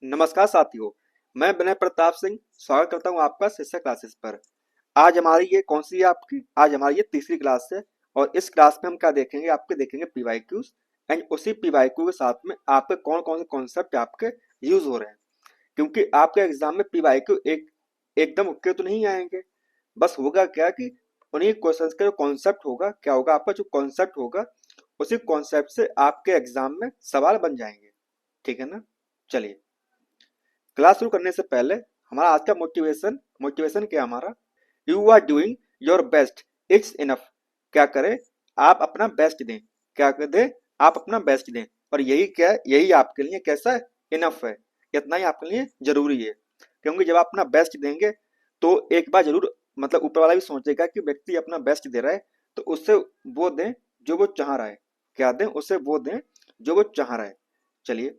नमस्कार साथियों। मैं विनय प्रताप सिंह स्वागत करता हूं आपका शिक्षा क्लासेस पर। आज हमारी ये कौन सी है आपकी आज हमारी ये तीसरी क्लास है। और इस क्लास में हम क्या देखेंगे, आपके देखेंगे पीवाईक्यूज एंड उसी पीवाईक्यू के साथ में आपके कौन कौन से कॉन्सेप्ट आपके यूज हो रहे हैं। क्योंकि आपके एग्जाम में पीवाईक्यू एकदम ओके तो नहीं आएंगे। बस होगा क्या कि उन्हीं क्वेश्चंस का जो कॉन्सेप्ट होगा, क्या होगा आपका जो कॉन्सेप्ट होगा, उसी कॉन्सेप्ट से आपके एग्जाम में सवाल बन जाएंगे। ठीक है ना। चलिए, क्लास शुरू करने से पहले हमारा आज का मोटिवेशन मोटिवेशन क्या है हमारा, you are doing your best, it's enough. क्या करें, आप अपना बेस्ट दें। क्या कर दें, आप अपना बेस्ट दें। और यही क्या है, यही आपके लिए कैसा है, इनफ है। इतना ही आपके लिए जरूरी है। क्योंकि जब आप अपना बेस्ट देंगे तो एक बार जरूर मतलब ऊपर वाला भी सोचेगा कि व्यक्ति अपना बेस्ट दे रहा है, तो उससे वो दें जो वो चाह रहा है। क्या दें, उससे वो दें जो वो चाह रहा है। चलिए,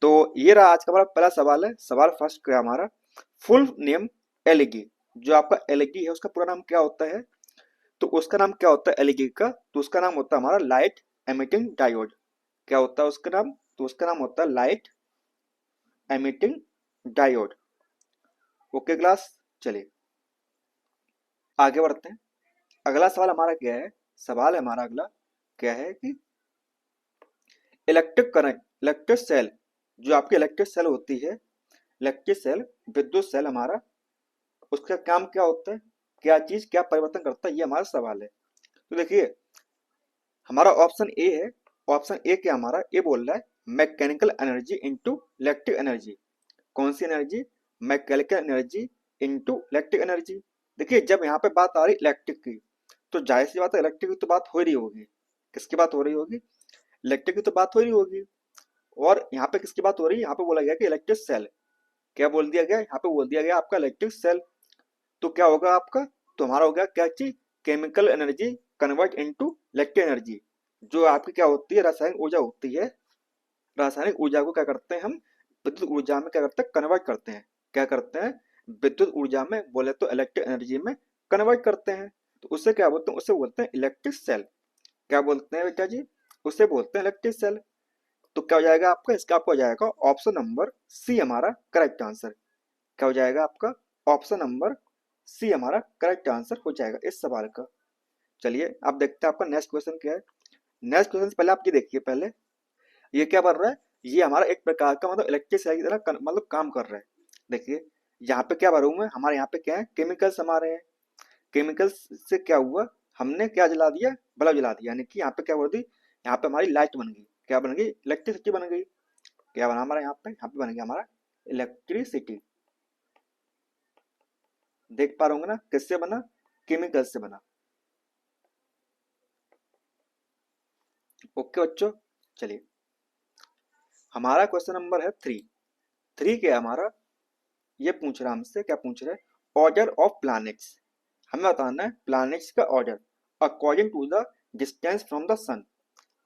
तो ये रहा आज का हमारा पहला सवाल है। सवाल फर्स्ट क्या है हमारा, फुल नेम एलईडी। जो आपका एलईडी है उसका पूरा नाम क्या होता है। तो उसका नाम क्या होता है एलईडी का, तो उसका नाम होता है हमारा लाइट एमिटिंग डायोड। क्या होता है उसका नाम, तो उसका नाम होता है light emitting diode. Okay class, चलिए आगे बढ़ते हैं। अगला सवाल हमारा क्या है, सवाल है हमारा अगला क्या है कि इलेक्ट्रिक करंट, इलेक्ट्रिक सेल, जो आपकी इलेक्ट्रिक सेल होती है, इलेक्ट्रिक सेल, विद्युत सेल हमारा, उसका काम क्या होता है, क्या चीज क्या परिवर्तन करता है, ये हमारा सवाल है। तो देखिए, हमारा ऑप्शन ए है। ऑप्शन ए क्या हमारा, ए बोल रहा है mechanical energy into electric energy. कौन सी energy, mechanical energy into electric energy. देखिए, जब यहाँ पे बात आ रही इलेक्ट्रिक की, तो जाहिर सी बात है इलेक्ट्रिक की तो बात हो रही होगी। किसकी बात हो रही होगी, इलेक्ट्रिक की तो बात हो रही होगी। और यहाँ पे किसकी बात हो रही है, यहाँ पे बोला गया कि इलेक्ट्रिक सेल। क्या बोल दिया गया, यहाँ पे बोल दिया गया आपका इलेक्ट्रिक सेल। तो क्या होगा आपका, तो हमारा हो गया क्या चीज, chemical energy convert into electric energy. जो आपकी क्या होती है, रासायनिक ऊर्जा होती है। रासायनिक ऊर्जा को क्या करते हैं हम, विद्युत ऊर्जा में क्या करते हैं, कन्वर्ट करते हैं। क्या करते हैं, विद्युत ऊर्जा में बोले तो इलेक्ट्रिक एनर्जी में कन्वर्ट करते हैं। तो उससे क्या बोलते हैं, उससे बोलते हैं इलेक्ट्रिक सेल। क्या बोलते हैं बेटा जी, उससे बोलते हैं इलेक्ट्रिक सेल। तो क्या हो जाएगा आपका, इसका आपको हो जाएगा ऑप्शन नंबर सी हमारा करेक्ट आंसर। क्या हो जाएगा आपका, ऑप्शन नंबर सी हमारा करेक्ट आंसर हो जाएगा इस सवाल का। चलिए अब देखते हैं आपका नेक्स्ट क्वेश्चन क्या है। नेक्स्ट क्वेश्चन पहले आप ये देखिए, पहले ये क्या बन रहा है, ये हमारा एक प्रकार का मतलब इलेक्ट्रिक की तरह मतलब काम कर रहा है। देखिए, यहाँ पे क्या भरा हुआ है, हमारे यहाँ पे क्या है, केमिकल्स हमारे हैं। केमिकल्स से क्या हुआ, हमने क्या जला दिया, बल्ब जला दिया। यानी कि यहाँ पे क्या हो दी, यहाँ पे हमारी लाइट बन गई। क्या बन गई, इलेक्ट्रिसिटी बन गई। क्या बना हमारा यहाँ पे बन गया हमारा इलेक्ट्रिसिटी। देख पा रहे होंगे ना किससे बना, केमिकल से बना। ओके बच्चों, चलिए हमारा क्वेश्चन नंबर है थ्री। थ्री क्या है हमारा, ये पूछ रहा है हमसे, क्या पूछ रहा है, ऑर्डर ऑफ प्लैनेट्स। हमें बताना है प्लैनेट्स का order according to the distance from the sun.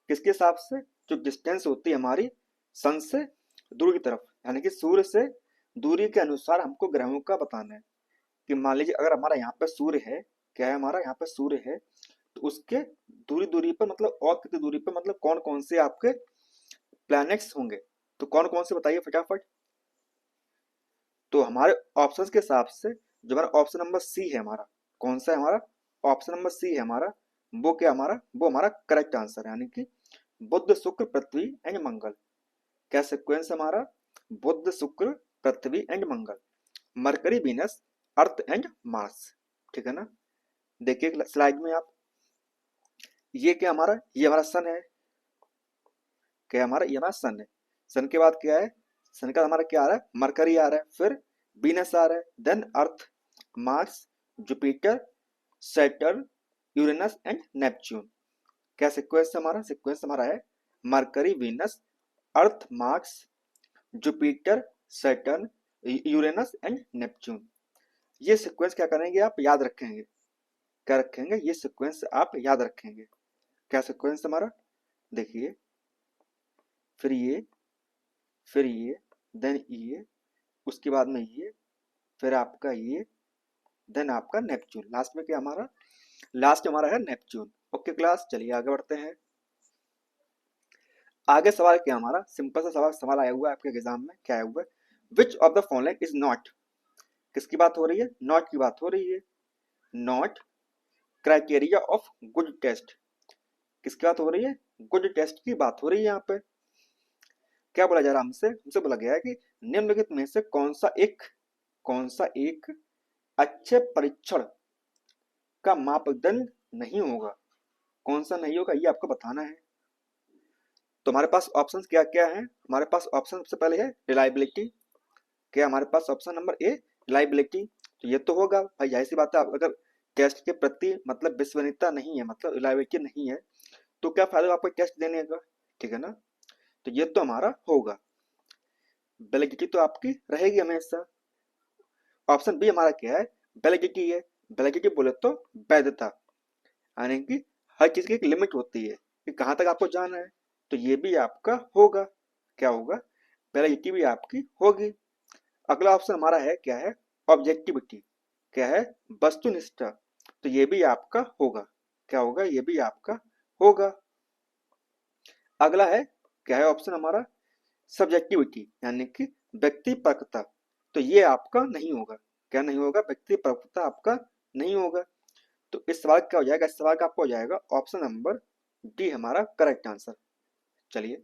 किसके हिसाब से, जो डिस्टेंस होती है हमारी सन से दूर की तरफ, यानी कि सूर्य से दूरी के अनुसार हमको ग्रहों का बताना है। कि मान लीजिए अगर हमारा यहाँ पे सूर्य है, क्या है हमारा यहाँ पे सूर्य है, तो उसके दूरी दूरी पर मतलब और कितनी दूरी पर मतलब कौन कौन से आपके प्लैनेट्स होंगे। तो कौन कौन से बताइए फटाफट। तो हमारे ऑप्शंस के हिसाब से जो हमारा ऑप्शन नंबर सी है हमारा, कौन सा है हमारा, ऑप्शन नंबर सी है हमारा, वो क्या हमारा, वो हमारा करेक्ट आंसर है। यानी कि बुध शुक्र पृथ्वी एंड मंगल। क्या सिक्वेंस हमारा, बुध शुक्र पृथ्वी एंड मंगल, Mercury Venus Earth and Mars. ठीक है ना। देखिए स्लाइड में आप, ये क्या हमारा, ये हमारा सन है। क्या हमारा, ये हमारा सन है। सन के बाद क्या है, सन का हमारा क्या आ रहा है, मरकरी आ रहा है, फिर वीनस आ रहा है, then Earth, Mars, Jupiter, Saturn, Uranus and Neptune. क्या सीक्वेंस हमारा, सीक्वेंस हमारा है Mercury Venus Earth Mars Jupiter Saturn Uranus and Neptune. ये सीक्वेंस क्या करेंगे, आप याद रखेंगे। क्या रखेंगे, ये सीक्वेंस आप याद रखेंगे। क्या सीक्वेंस हमारा, देखिए, फिर ये, फिर ये, देन ये, उसके बाद में ये, फिर आपका ये, देन आपका नेपच्यून, लास्ट में क्या हमारा, लास्ट हमारा है नेपच्यून। ओके क्लास, चलिए आगे बढ़ते हैं। आगे सवाल क्या हमारा सिंपल सा सवाल आया हुआ है आपके एग्जाम में, क्या आया हुआ है, which of the following is not, किसकी बात हो रही है, नॉट की बात हो रही है, not criteria of good test, किसकी बात हो रही है, गुड टेस्ट की बात हो रही है। यहाँ पे क्या बोला जा रहा है हमसे बोला गया है कि निम्नलिखित में से कौन सा एक अच्छे परीक्षण का मापदंड नहीं होगा, कौन सा नहीं होगा ये आपको बताना है। तो हमारे पास ऑप्शंस क्या क्या है, हमारे पास ऑप्शन सबसे पहले है रिलायबिलिटी, क्या हमारे पास ऑप्शन नंबर ए रिलायबिलिटी, तो ये तो होगा भाई, जाहिर सी बात है, अगर टेस्ट के प्रति मतलब विश्वसनीयता नहीं है, मतलब रिलायबिलिटी नहीं है, तो क्या फायदा आपको टेस्ट देने का, ठीक है ना, तो ये तो हमारा होगा। वैलिडिटी तो आपकी रहेगी हमेशा। ऑप्शन बी हमारा क्या है, वैलिडिटी है, वैलिडिटी बोले तो वैधता, यानी कि हर चीज की एक लिमिट होती है कि कहाँ तक आपको जाना है, तो ये भी आपका होगा, क्या होगा, वैलिडिटी भी आपकी होगी। अगला ऑप्शन हमारा है क्या है, ऑब्जेक्टिविटी, क्या है, वस्तुनिष्ठता, तो ये भी आपका होगा, क्या होगा, ये भी आपका होगा। अगला है क्या है ऑप्शन हमारा, सब्जेक्टिविटी, यानी कि व्यक्तिपरकता, तो ये आपका नहीं होगा, क्या नहीं होगा, व्यक्तिपरकता आपका नहीं होगा। तो इस सवाल का क्या हो जाएगा, इस सवाल का आपको हो जाएगा ऑप्शन नंबर डी हमारा करेक्ट आंसर। चलिए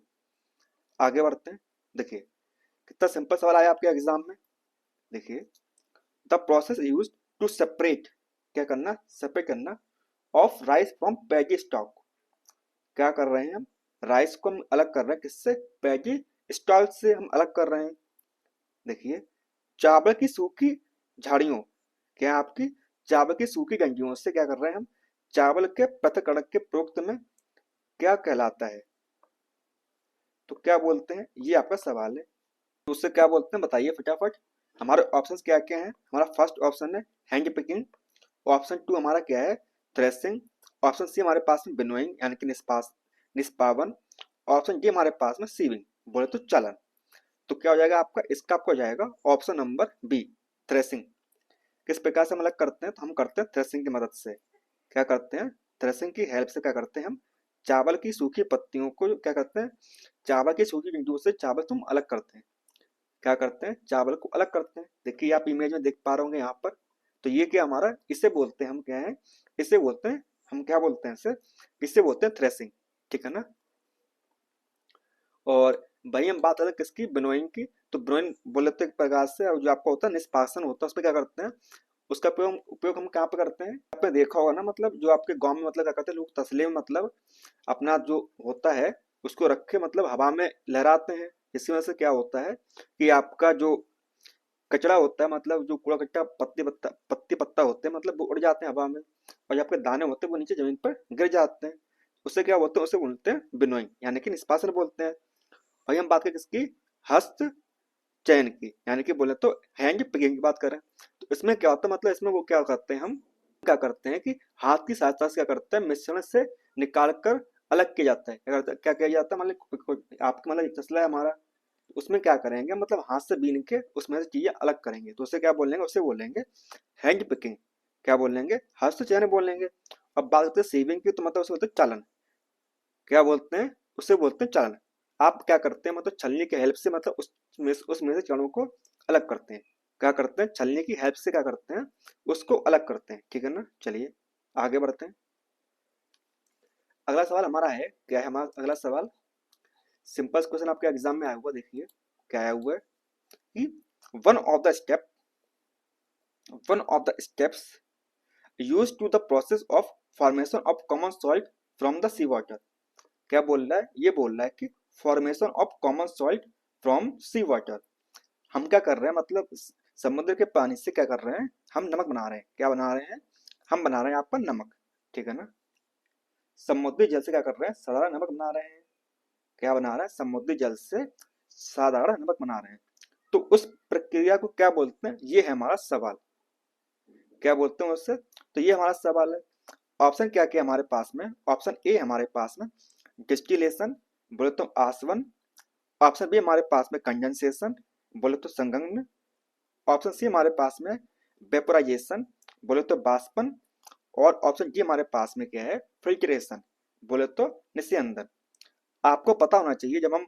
आगे बढ़ते हैं। देखिए कितना सिंपल सवाल आया आपके एग्जाम में। देखिए the process use to separate, क्या करना, सेपरेट करना of rice from paddy stalk, क्या कर रहे हैं हम, राइस को हम अलग कर रहे हैं किससे, पैडी स्टॉक से हम अलग कर रहे हैं। देखिए चावल की सूखी झाड़ियों, क्या आपकी चावल की सूखी डंडियों से क्या कर रहे हैं हम, चावल के पृथक्करण के प्रोक्त में क्या कहलाता है, तो क्या बोलते हैं, ये आपका सवाल है। तो उससे क्या बोलते हैं बताइए फटाफट। हमारे ऑप्शंस क्या क्या हैं, हमारा फर्स्ट ऑप्शन है हैंड पिकिंग, ऑप्शन टू हमारा क्या है थ्रेसिंग, ऑप्शन सी हमारे पास में विनोइंग यानी कि निष्पावन, ऑप्शन डी हमारे पास में सीविंग बोले तो चलन। तो क्या हो जाएगा आपका, इसका आपको हो जाएगा ऑप्शन नंबर बी थ्रेसिंग। किस प्रकार से हम अलग करते हैं, तो हम करते हैं थ्रेसिंग की मदद से, क्या करते हैं, थ्रेसिंग की हेल्प से क्या करते हैं हम, चावल की सूखी पत्तियों को क्या करते हैं, चावल की सूखी डंडियों से चावल तुम अलग करते हैं, क्या करते हैं, चावल को अलग करते हैं। देखिए आप इमेज में देख पा रहे होंगे यहाँ पर, तो ये क्या हमारा, इसे बोलते हैं हम क्या है, इसे बोलते हैं हम क्या बोलते हैं इसे, इसे बोलते हैं थ्रेसिंग, ठीक है ना। और भाई हम बात करें किसकी, बिनोइंग की, तो बिनोइंग बोले तो एक प्रकार से जो आपका होता है निष्पासन होता है, उसमें क्या करते हैं, उसका उपयोग उपयोग हम कहाँ पे करते हैं, आपने देखा होगा ना, मतलब जो आपके गांव में मतलब क्या करते हैं लोग, तसले में मतलब अपना जो होता है उसको रख के मतलब हवा में लहराते हैं, इसकी वजह से क्या होता है कि आपका जो कचरा होता है, मतलब जो कूड़ा कट्टा पत्ती पत्ता होते हैं, मतलब वो उड़ जाते हैं हवा में, और जो आपके दाने होते हैं वो नीचे जमीन पर गिर जाते हैं, उससे क्या होता है, उसे बोलते हैं बिनोइंग यानी कि निष्पासन बोलते हैं। और हम बात करें किसकी, हस्त चयन की, यानी कि बोले तो हैंड पिकिंग की बात करें, तो इसमें क्या होता है, मतलब इसमें वो क्या करते हैं, हम क्या करते हैं कि हाथ की सहायता से क्या करते हैं, मिश्रण से निकाल कर अलग किया जाता है, क्या किया जाता है, मतलब आपका मतलब एक तसला है हमारा, उसमें क्या करेंगे, मतलब हाथ से बीन के उसमें से चीजें अलग करेंगे, तो उसे क्या बोलेंगे, उसे बोलेंगे हैंड पिकिंग, क्या बोलेंगे, हस्त चयन बोलेंगे। अब बात करते हैं सेविंग की, तो मतलब उसे बोलते हैं चालन, क्या बोलते हैं, उसे बोलते हैं चालन। आप क्या करते हैं, मतलब छलनी की हेल्प से मतलब उसमें से कणों को अलग करते हैं, क्या करते हैं, छलनी की हेल्प से क्या करते हैं, उसको अलग करते हैं, ठीक है ना। चलिए आगे बढ़ते हैं। अगला सवाल हमारा है क्या है, हमारा अगला सवाल सिंपल क्वेश्चन आपके एग्जाम में आया हुआ, देखिए क्या आया हुआ है कि one of the step one of the steps use to the process of formation of common salt from the sea water, क्या बोल रहा है, ये बोल रहा है कि formation of common salt from sea water, हम क्या कर रहे हैं, मतलब समुद्र के पानी से क्या कर रहे हैं, हम नमक बना रहे हैं, क्या बना रहे हैं, हम बना रहे हैं यहाँ पर नमक, ठीक है ना। समुद्री जल से क्या कर रहे हैं, साधारण नमक बना रहे हैं, क्या बना रहे हैं, समुद्री जल से साधारण नमक बना रहे हैं। तो उस प्रक्रिया को क्या बोलते हैं, ये है हमारा सवाल, क्या बोलते हैं उससे, तो ये हमारा सवाल है। ऑप्शन क्या क्या हमारे पास में, ऑप्शन ए हमारे पास में डिस्टिलेशन बोले तो आसवन, ऑप्शन बी हमारे पास में कंडेंसेशन बोले तो संघनन, ऑप्शन सी हमारे पास में वेपोराइजेशन बोले तो बाष्पन, और ऑप्शन डी हमारे पास में क्या है फिल्ट्रेशन बोले तो निस्यंदन। आपको पता होना चाहिए जब हम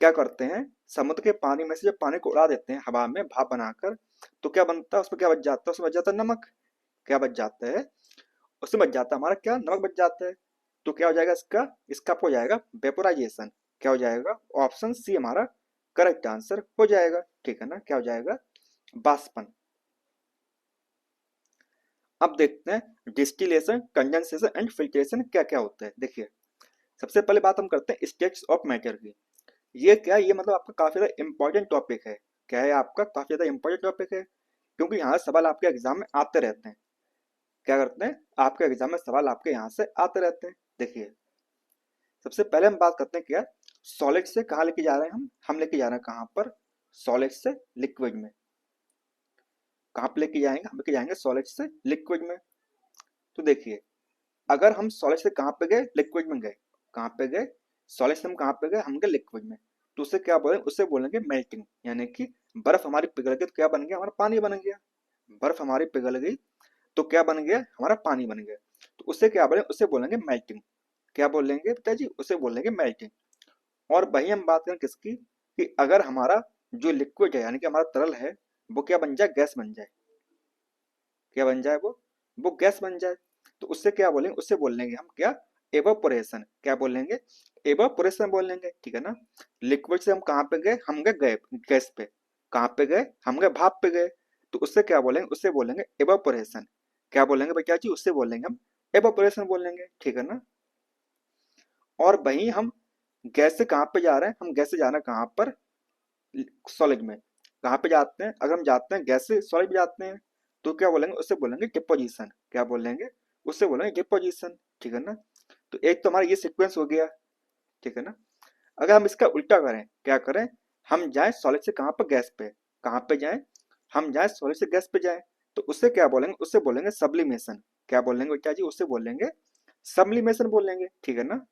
क्या करते हैं, समुद्र के पानी में से जब पानी को उड़ा देते हैं हवा में भाप बनाकर, तो क्या बनता है, उसमें क्या बच जाता है, उसमें बच जाता है नमक। क्या बच जाता है, उसमें बच जाता है हमारा क्या, नमक बच जाता है। तो क्या हो जाएगा इसका, इसका आपको हो जाएगा वेपोराइजेशन। क्या हो जाएगा, ऑप्शन सी हमारा करेक्ट आंसर हो जाएगा, ठीक है ना, क्या हो जाएगा, बाष्पन। अब देखते हैं डिस्टिलेशन, कंडेंसेशन एंड फिल्ट्रेशन क्या क्या होता है। देखिए सबसे पहले बात हम करते हैं स्टेट्स ऑफ मैटर की। ये क्या है, ये मतलब आपका काफी ज्यादा इंपॉर्टेंट टॉपिक है। क्या है, आपका काफी ज्यादा इंपॉर्टेंट टॉपिक है, क्योंकि यहाँ सवाल आपके एग्जाम में आते रहते हैं। क्या करते हैं, आपके एग्जाम में सवाल आपके यहाँ से आते रहते हैं। देखिए सबसे पहले हम बात करते हैं क्या, सॉलिड से कहाँ लेके जा रहे हैं हम लेके जा रहे हैं कहाँ पर, सॉलिड से लिक्विड में। कहाँ पे लेके जाएंगे, हम लेके जाएंगे सॉलिड से लिक्विड में। तो देखिए अगर हम सॉलिड से कहाँ पे गए, लिक्विड में गए। कहाँ पे गए, सॉलिड से हम कहाँ पे गए, हम गए लिक्विड में। तो उसे क्या बोलेंगे, उसे बोलेंगे मेल्टिंग, यानी कि बर्फ हमारी पिघल गई तो क्या बन गया, हमारा पानी बन गया। बर्फ हमारी पिघल गई तो क्या बन गया, हमारा पानी बन गया। तो उसे क्या बोलेंगे, उसे बोलेंगे मेल्टिंग। क्या बोलेंगे पिताजी, उसे बोलेंगे मेल्टिंग। और वही हम बात करें किसकी, कि अगर हमारा जो लिक्विड है यानी कि हमारा तरल है, वो क्या बन जाए, गैस बन जाए। क्या बन जाए वो गैस बन जाए। तो उससे क्या बोलेंगे, उससे बोलेंगे हम क्या, एवापोरेशन। क्या बोलेंगे, एवापोरेशन बोलेंगे, ठीक है ना। लिक्विड से हम कहाँ पे गए, हम गए गए गैस पे। कहाँ पे गए, हम गए भाप पे गए। तो उससे क्या बोलेंगे, उससे बोलेंगे एवापोरेशन। क्या बोलेंगे भैया जी, उससे बोलेंगे हम एवापोरेशन बोलेंगे, ठीक है ना। और वहीं हम गैस से कहाँ पे जा रहे हैं, हम गैस से जा रहे हैं कहाँ पर, सॉलिड में। कहाँ पे जाते हैं, अगर हम जाते हैं गैस से सॉलिड में जाते हैं, तो क्या बोलेंगे, उससे बोलेंगे डिपोजिशन। क्या बोलेंगे, उससे बोलेंगे डिपोजिशन, ठीक है ना। तो एक तो हमारा ये सीक्वेंस हो गया, ठीक है ना। अगर हम इसका उल्टा करें, क्या करें, हम जाएं सॉलिड से कहाँ पर, गैस पे। कहाँ पे जाएं, हम जाएं सॉलिड से गैस पे जाएं। तो उससे क्या बोलेंगे, उससे बोलेंगे सब्लिमेशन। क्या बोलेंगे क्या जी, उससे बोलेंगे सब्लिमेशन बोलेंगे, ठीक है ना।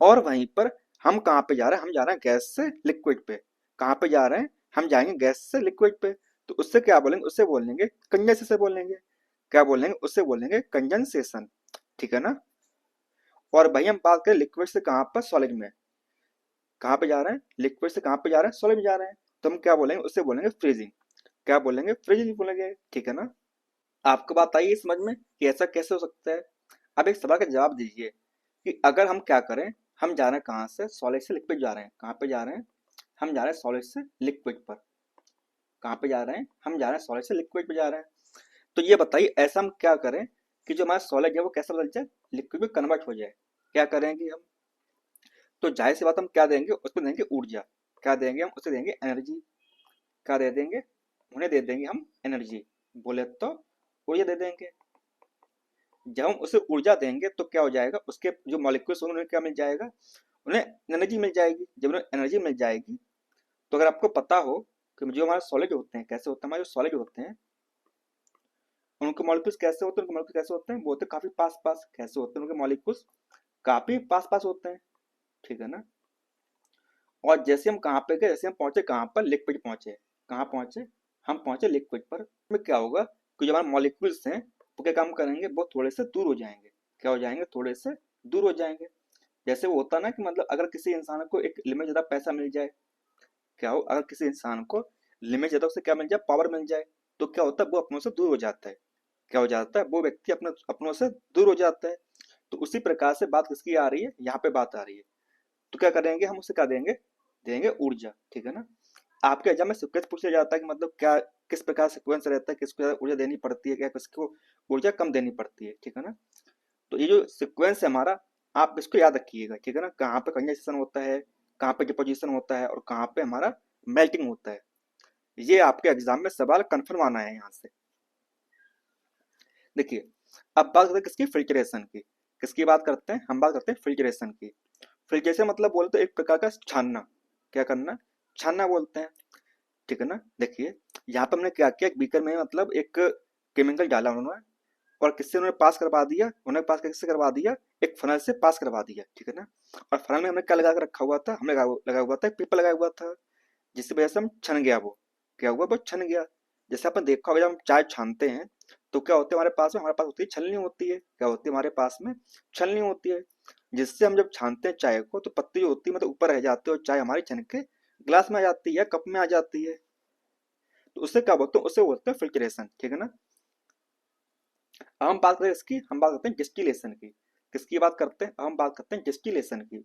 और वहीं पर हम कहाँ पे जा रहे हैं, हम जा रहे हैं गैस से लिक्विड पे। कहाँ पे जा रहे हैं, हम जाएंगे गैस से लिक्विड पे। तो उससे क्या बोलेंगे, उससे बोलेंगे कंडेंसेशन बोलेंगे। क्या बोलेंगे, उससे बोलेंगे कंडेंसेशन, ठीक है ना। और भाई हम बात करें लिक्विड से कहाँ पर, सॉलिड में। कहाँ पे जा रहे हैं, लिक्विड से कहाँ पे जा रहे हैं, सॉलिड में जा रहे हैं। तो हम क्या बोलेंगे, उससे बोलेंगे फ्रीजिंग। क्या बोलेंगे, फ्रीजिंग बोलेंगे, ठीक है ना। आपको बात आई समझ में कि ऐसा कैसे हो सकता है। अब एक सवाल का जवाब दीजिए कि अगर हम क्या करें, हम जा रहे हैं कहाँ से, सॉलिड से लिक्विड जा रहे हैं। कहाँ पे जा रहे हैं, हम जा रहे हैं सॉलिड से लिक्विड पर। कहाँ पे जा रहे हैं, हम जा रहे हैं सॉलिड से लिक्विड पे जा रहे हैं। तो ये बताइए ऐसा हम क्या करें कि जो हमारा सॉलिड है वो कैसा बदल जाए, लिक्विड में कन्वर्ट हो जाए। क्या करेंगे हम, तो जाहिर सी बात हम क्या देंगे, उसको देंगे ऊर्जा। क्या देंगे हम, उसे देंगे एनर्जी। क्या दे देंगे, उन्हें दे देंगे हम एनर्जी। बोले तो ऊर्जा दे देंगे। जब हम उसे ऊर्जा देंगे तो क्या हो जाएगा, उसके जो मॉलिक्यूल्स होंगे उन्हें क्या मिल जाएगा, उन्हें एनर्जी मिल जाएगी। जब उन्हें एनर्जी मिल जाएगी, तो अगर आपको पता हो कि जो हमारे सॉलिड होते हैं कैसे होते हैं, हमारे जो सॉलिड होते हैं उनके मॉलिक्यूल्स कैसे होते हैं, उनके मॉलिक्यूल्स कैसे होते हैं, वो होते हैं काफी पास पास। कैसे होते हैं उनके मॉलिक्यूल्स, काफी पास पास होते हैं, ठीक है ना। और जैसे हम कहाँ पे गए, जैसे हम पहुंचे कहाँ पर, लिक्विड पहुंचे। कहाँ पहुंचे, हम पहुंचे लिक्विड पर। में क्या होगा कि जो हमारे मॉलिक्यूल्स हैं वो क्या काम करेंगे, वो थोड़े से दूर हो जाएंगे। क्या हो जाएंगे, थोड़े से दूर हो जाएंगे। जैसे वो होता ना कि मतलब अगर किसी इंसान को एक लिमिट ज्यादा पैसा मिल जाए, क्या हो, अगर किसी इंसान को लिमिट ज्यादा उसे क्या मिल जाए, पावर मिल जाए, तो क्या होता है, वो अपनों से दूर हो जाता है। क्या हो जाता है, वो व्यक्ति अपने अपनों से दूर हो जाता है। तो उसी प्रकार से बात किसकी आ रही है, यहाँ पे बात आ रही है। तो क्या करेंगे, हम उसे क्या देंगे, देंगे ऊर्जा, ठीक है ना। आपके एग्जाम में सीक्वेंस पूछा जाता है कि मतलब क्या, किस प्रकार सीक्वेंस रहता है, किसको ज्यादा ऊर्जा देनी पड़ती है, क्या किसको ऊर्जा कम देनी पड़ती है, ठीक है ना। तो ये जो सीक्वेंस है हमारा, आप इसको याद रखिएगा, ठीक है ना। कहाँ पे कंडेंसेशन होता है, कहाँ पे डिपोजिशन होता है, और कहाँ पे हमारा मेल्टिंग होता है। ये आपके एग्जाम में सवाल कन्फर्म आना है यहाँ से। देखिए अब बात करते हैं किसकी, फिल्ट्रेशन की। किसकी बात करते हैं, हम बात करते हैं फिल्ट्रेशन की। फिल्ट्रेशन मतलब बोलते तो एक प्रकार का छानना। क्या करना, छानना बोलते हैं, ठीक है ना। देखिए यहाँ पे हमने क्या किया, एक बीकर में मतलब एक केमिकल डाला उन्होंने, और किससे उन्होंने पास करवा दिया, उन्होंने पास किससे करवा दिया, एक फनल से पास करवा दिया, ठीक है ना। और फनल में हमने क्या लगा कर रखा हुआ था, हमने लगा हुआ था, पेपर लगा हुआ था, जिसकी वजह से हम छन गया वो। क्या हुआ, वो छन गया। जैसे आपने देखा होगा जब हम चाय छानते हैं तो क्या होता है, हमारे पास में, हमारे पास होती है छलनी होती है। क्या होती है हमारे पास में, छलनी होती है। जिससे हम जब छानते हैं चाय को तो पत्ती जो होती है मतलब ऊपर रह जाती है और चाय हमारी छन के ग्लास में आ जाती है, कप में आ जाती है। तो उससे क्या बोलते हैं, उससे बोलते हैं फिल्ट्रेशन, ठीक है ना। अब हम बात करें इसकी, हम बात करते हैं डिस्टिलेशन की। किसकी बात करते हैं, अब हम बात करते हैं डिस्टिलेशन की।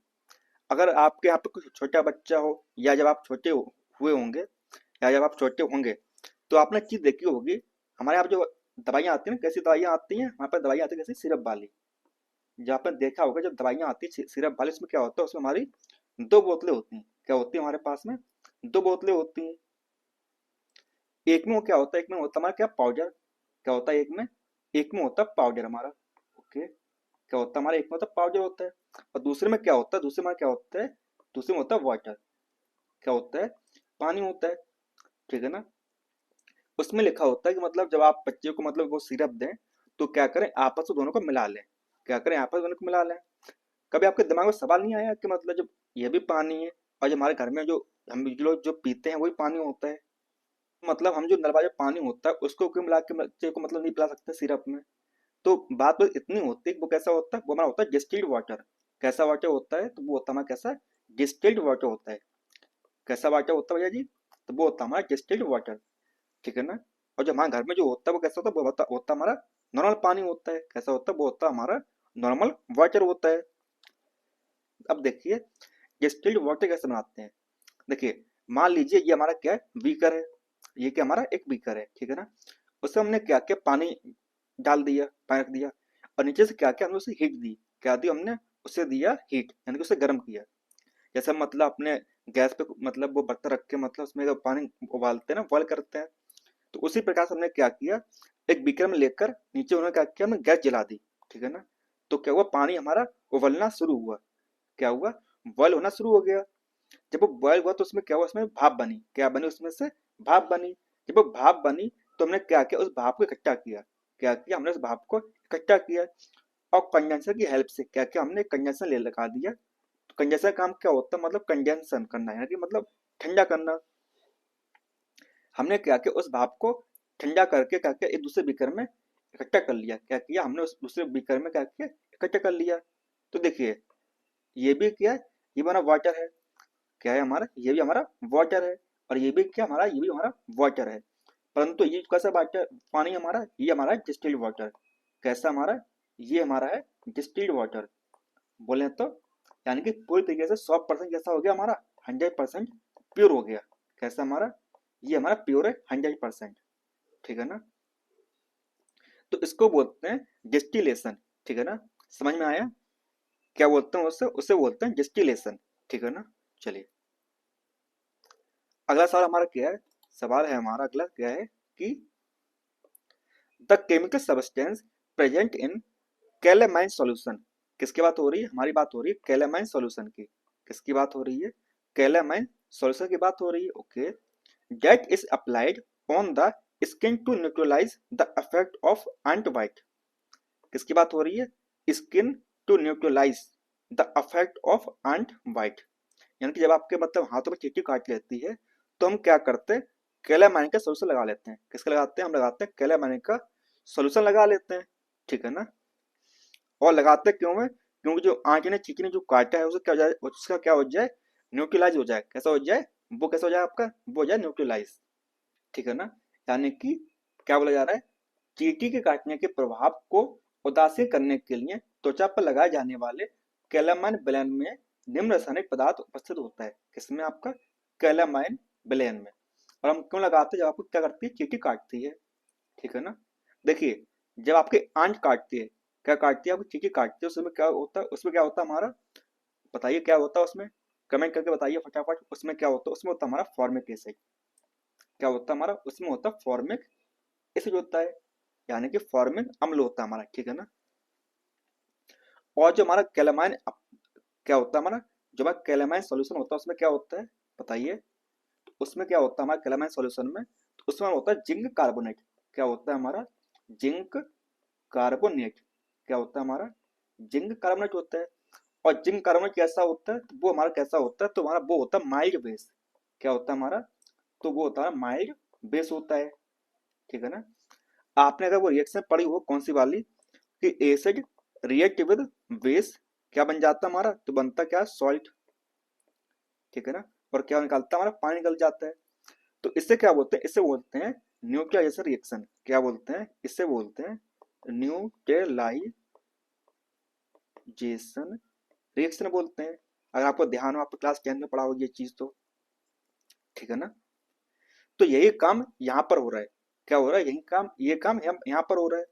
अगर आपके यहाँ पे कुछ छोटा बच्चा हो या जब आप छोटे हुए होंगे या जब आप छोटे होंगे तो आपने चीज देखी होगी, हमारे यहाँ पे जो दवाइयाँ आती हैं ना, कैसी दवाइयाँ आती हैं हमारे पास, दवाइयाँ आती है कैसी, सिरप वाली। जो आपने देखा होगा जब दवाइयाँ आती है सिरप वाली, उसमें क्या होता है, उसमें हमारी दो बोतलें होती हैं। क्या होती है हमारे पास में, दो बोतलें होती हैं। एक में वो क्या होता है, एक में होता है हमारा क्या, पाउडर। क्या होता है एक में होता है पाउडर हमारा। ओके, क्या होता है हमारा, एक में होता है पाउडर होता है। और दूसरे में क्या होता है, दूसरे में क्या होता है, दूसरे में होता है वाटर। क्या होता है, पानी होता है, ठीक है ना। उसमें लिखा होता है कि मतलब जब आप बच्चे को मतलब वो सिरप दें तो क्या करें, आपस में दोनों को मिला लें। क्या करें, आपस में दोनों को मिला लें। कभी आपके दिमाग में सवाल नहीं आया कि मतलब जब ये भी पानी है और जो हमारे घर में जो हम लोग जो पीते हैं वही पानी होता है, मतलब हम जो नल वाला पानी होता है उसको क्यों मिला के बच्चे को मतलब नहीं पिला सकते सिरप में। तो बात तो इतनी होती है कि वो कैसा होता है, वो हमारा होता है डिस्टिल्ड वाटर। कैसा वाटर होता है, तो वो होता है हमारा कैसा, डिस्टिल्ड वाटर होता है। कैसा वाटर होता है भैया जी, तो वो होता है हमारा डिस्टिल्ड वाटर, ठीक है ना। और जो हमारे घर में जो होता है वो कैसा होता है, वो होता है हमारा नॉर्मल पानी होता है। कैसा होता है, वो होता है हमारा नॉर्मल वाटर होता है। अब देखिए डिस्टिल्ड वाटर कैसे बनाते हैं। देखिए मान लीजिए ये हमारा क्या है, बीकर है। ये क्या हमारा एक बीकर है, ठीक है ना। उसमें हमने क्या किया, पानी डाल दिया, पानी रख दिया। और नीचे से क्या किया, हमने उसे हीट दी। क्या दी हमने, उसे दिया हीट, यानी कि उसे गर्म किया। जैसे हम मतलब अपने गैस पे मतलब वो बर्तन रख के मतलब उसमें जब पानी उबालते हैं ना, बॉयल करते हैं, तो उसी प्रकार से हमने क्या किया, एक बीकर में लेकर नीचे उन्होंने क्या किया, हमने गैस जला दी, ठीक है ना। तो क्या हुआ, पानी हमारा उबलना शुरू हुआ। क्या हुआ, बॉयल होना शुरू हो गया। जब वो बॉयल हुआ तो उसमें क्या हुआ, उसमें भाप बनी। क्या बनी उसमें से, भाप बनी। जब वो भाप बनी तो हमने क्या किया, उस भाप को इकट्ठा किया। क्या किया, हमने उस भाप को इकट्ठा किया। और कंडेंसर की हेल्प से क्या किया, हमने कंडेंसर ले लगा दिया। तो कंडेंसर काम क्या होता है, मतलब कंडेंसन करना, यानी कि मतलब ठंडा करना। हमने क्या किया, उस भाप को ठंडा करके क्या किया, एक दूसरे बीकर में इकट्ठा कर लिया। क्या किया हमने, उस दूसरे बीकर में क्या किया, इकट्ठा कर लिया। तो देखिए ये भी क्या है, ये हमारा वाटर है। क्या है हमारा, ये भी हमारा वाटर है। और ये भी क्या हमारा, ये भी हमारा वाटर है। परंतु ये कैसा वाटर, पानी हमारा, ये हमारा डिस्टिल्ड वाटर। कैसा हमारा, ये हमारा है डिस्टिल्ड वाटर। बोले तो यानी कि पूरी तरीके से 100% कैसा हो गया हमारा, 100% प्योर हो गया। कैसा हमारा, ये हमारा प्योर है 100%, ठीक है ना। तो इसको बोलते हैं डिस्टिलेशन, ठीक है ना। समझ में आया, क्या बोलते हैं उससे, उसे बोलते हैं डिस्टिलेशन, ठीक है ना। चलिए अगला सवाल हमारा क्या है, सवाल है हमारा अगला क्या है कि the chemical substance present in calamine solution. किसकी बात हो रही है, हमारी बात हो रही है कैलेमाइन सॉल्यूशन की। किसकी बात हो रही है, कैलेमाइन सॉल्यूशन की बात हो रही है। Okay, that is applied on the skin to neutralise the effect of ant bite. किसकी बात हो रही है, skin to neutralise the effect of ant bite. यानी कि जब आपके मतलब हाथों में चींटी काट लेती है तो हम क्या करते हैं, कैलामाइन का सोल्यूशन लगा लेते हैं। किसका लगाते हैं, हम लगाते हैं कैलामाइन का सोल्यूशन लगा लेते हैं, ठीक है ना। और लगाते क्यों है, क्योंकि जो आंच ने चींटी ने जो काटा है उसका क्या हो जाए, उसका क्या हो जाए, न्यूट्रलाइज हो जाए। कैसा हो जाए, वो कैसा हो जाए आपका, वो हो जाए न्यूट्रलाइज, ठीक है ना। यानी कि क्या बोला जा रहा है, चींटी के काटने के प्रभाव को उदासीन करने के लिए त्वचा पर लगाए जाने वाले कैलामाइन विलयन में निम्न रासायनिक पदार्थ उपस्थित होता है। किसमें आपका, कैलामाइन विलयन में। और हम क्यों लगाते हैं, जब आपको क्या करती है, चींटी काटती है, ठीक है ना। देखिए जब आपके आंट काटती है, क्या काटती है, आपकी चींटी काटती है, उसमें क्या होता है, उसमें क्या होता है हमारा, बताइए क्या होता है उसमें, कमेंट करके बताइए फटाफट। उसमें क्या होता है, उसमें होता है हमारा फॉर्मिक एसिड। क्या होता है हमारा, उसमें होता है फॉर्मिक एसिड होता है, यानी कि फॉर्मिक अम्ल होता है हमारा, ठीक है ना। और जो हमारा कैलामाइन क्या होता है हमारा, जो हमारा कैलामाइन सॉल्यूशन होता है उसमें क्या होता है, बताइए। उसमें क्या होता है हमारा कैलामाइन सॉल्यूशन में, तो उसमें होता है जिंक कार्बोनेट। क्या होता है हमारा, जिंक कार्बोनेट। क्या होता है हमारा, जिंक कार्बोनेट होता है। और जिंक कार्बोनेट कैसा होता है, तो वो हमारा कैसा होता है, तो हमारा वो होता है माइल्ड बेस। क्या होता है हमारा, तो वो होता है माइल्ड बेस होता है, ठीक है ना। आपने अगर वो रिएक्शन पढ़ी हो कौन सी वाली, कि एसिड रिएक्ट विद बेस क्या बन जाता है हमारा, तो बनता क्या है, सॉल्ट, ठीक है ना। और क्या निकलता है हमारा, पानी निकल जाता है। तो इससे क्या बोलते हैं, इससे बोलते हैं न्यूट्रलाइजेशन रिएक्शन। क्या बोलते हैं, इससे बोलते हैं न्यूट्रलाइजेशन रिएक्शन बोलते हैं। अगर आपको ध्यान हो, आपको क्लास 10 में पढ़ा होगी ये चीज तो, ठीक है ना। तो यही काम यहाँ पर हो रहा है। क्या हो रहा है, यही काम, ये काम यहाँ पर हो रहा है।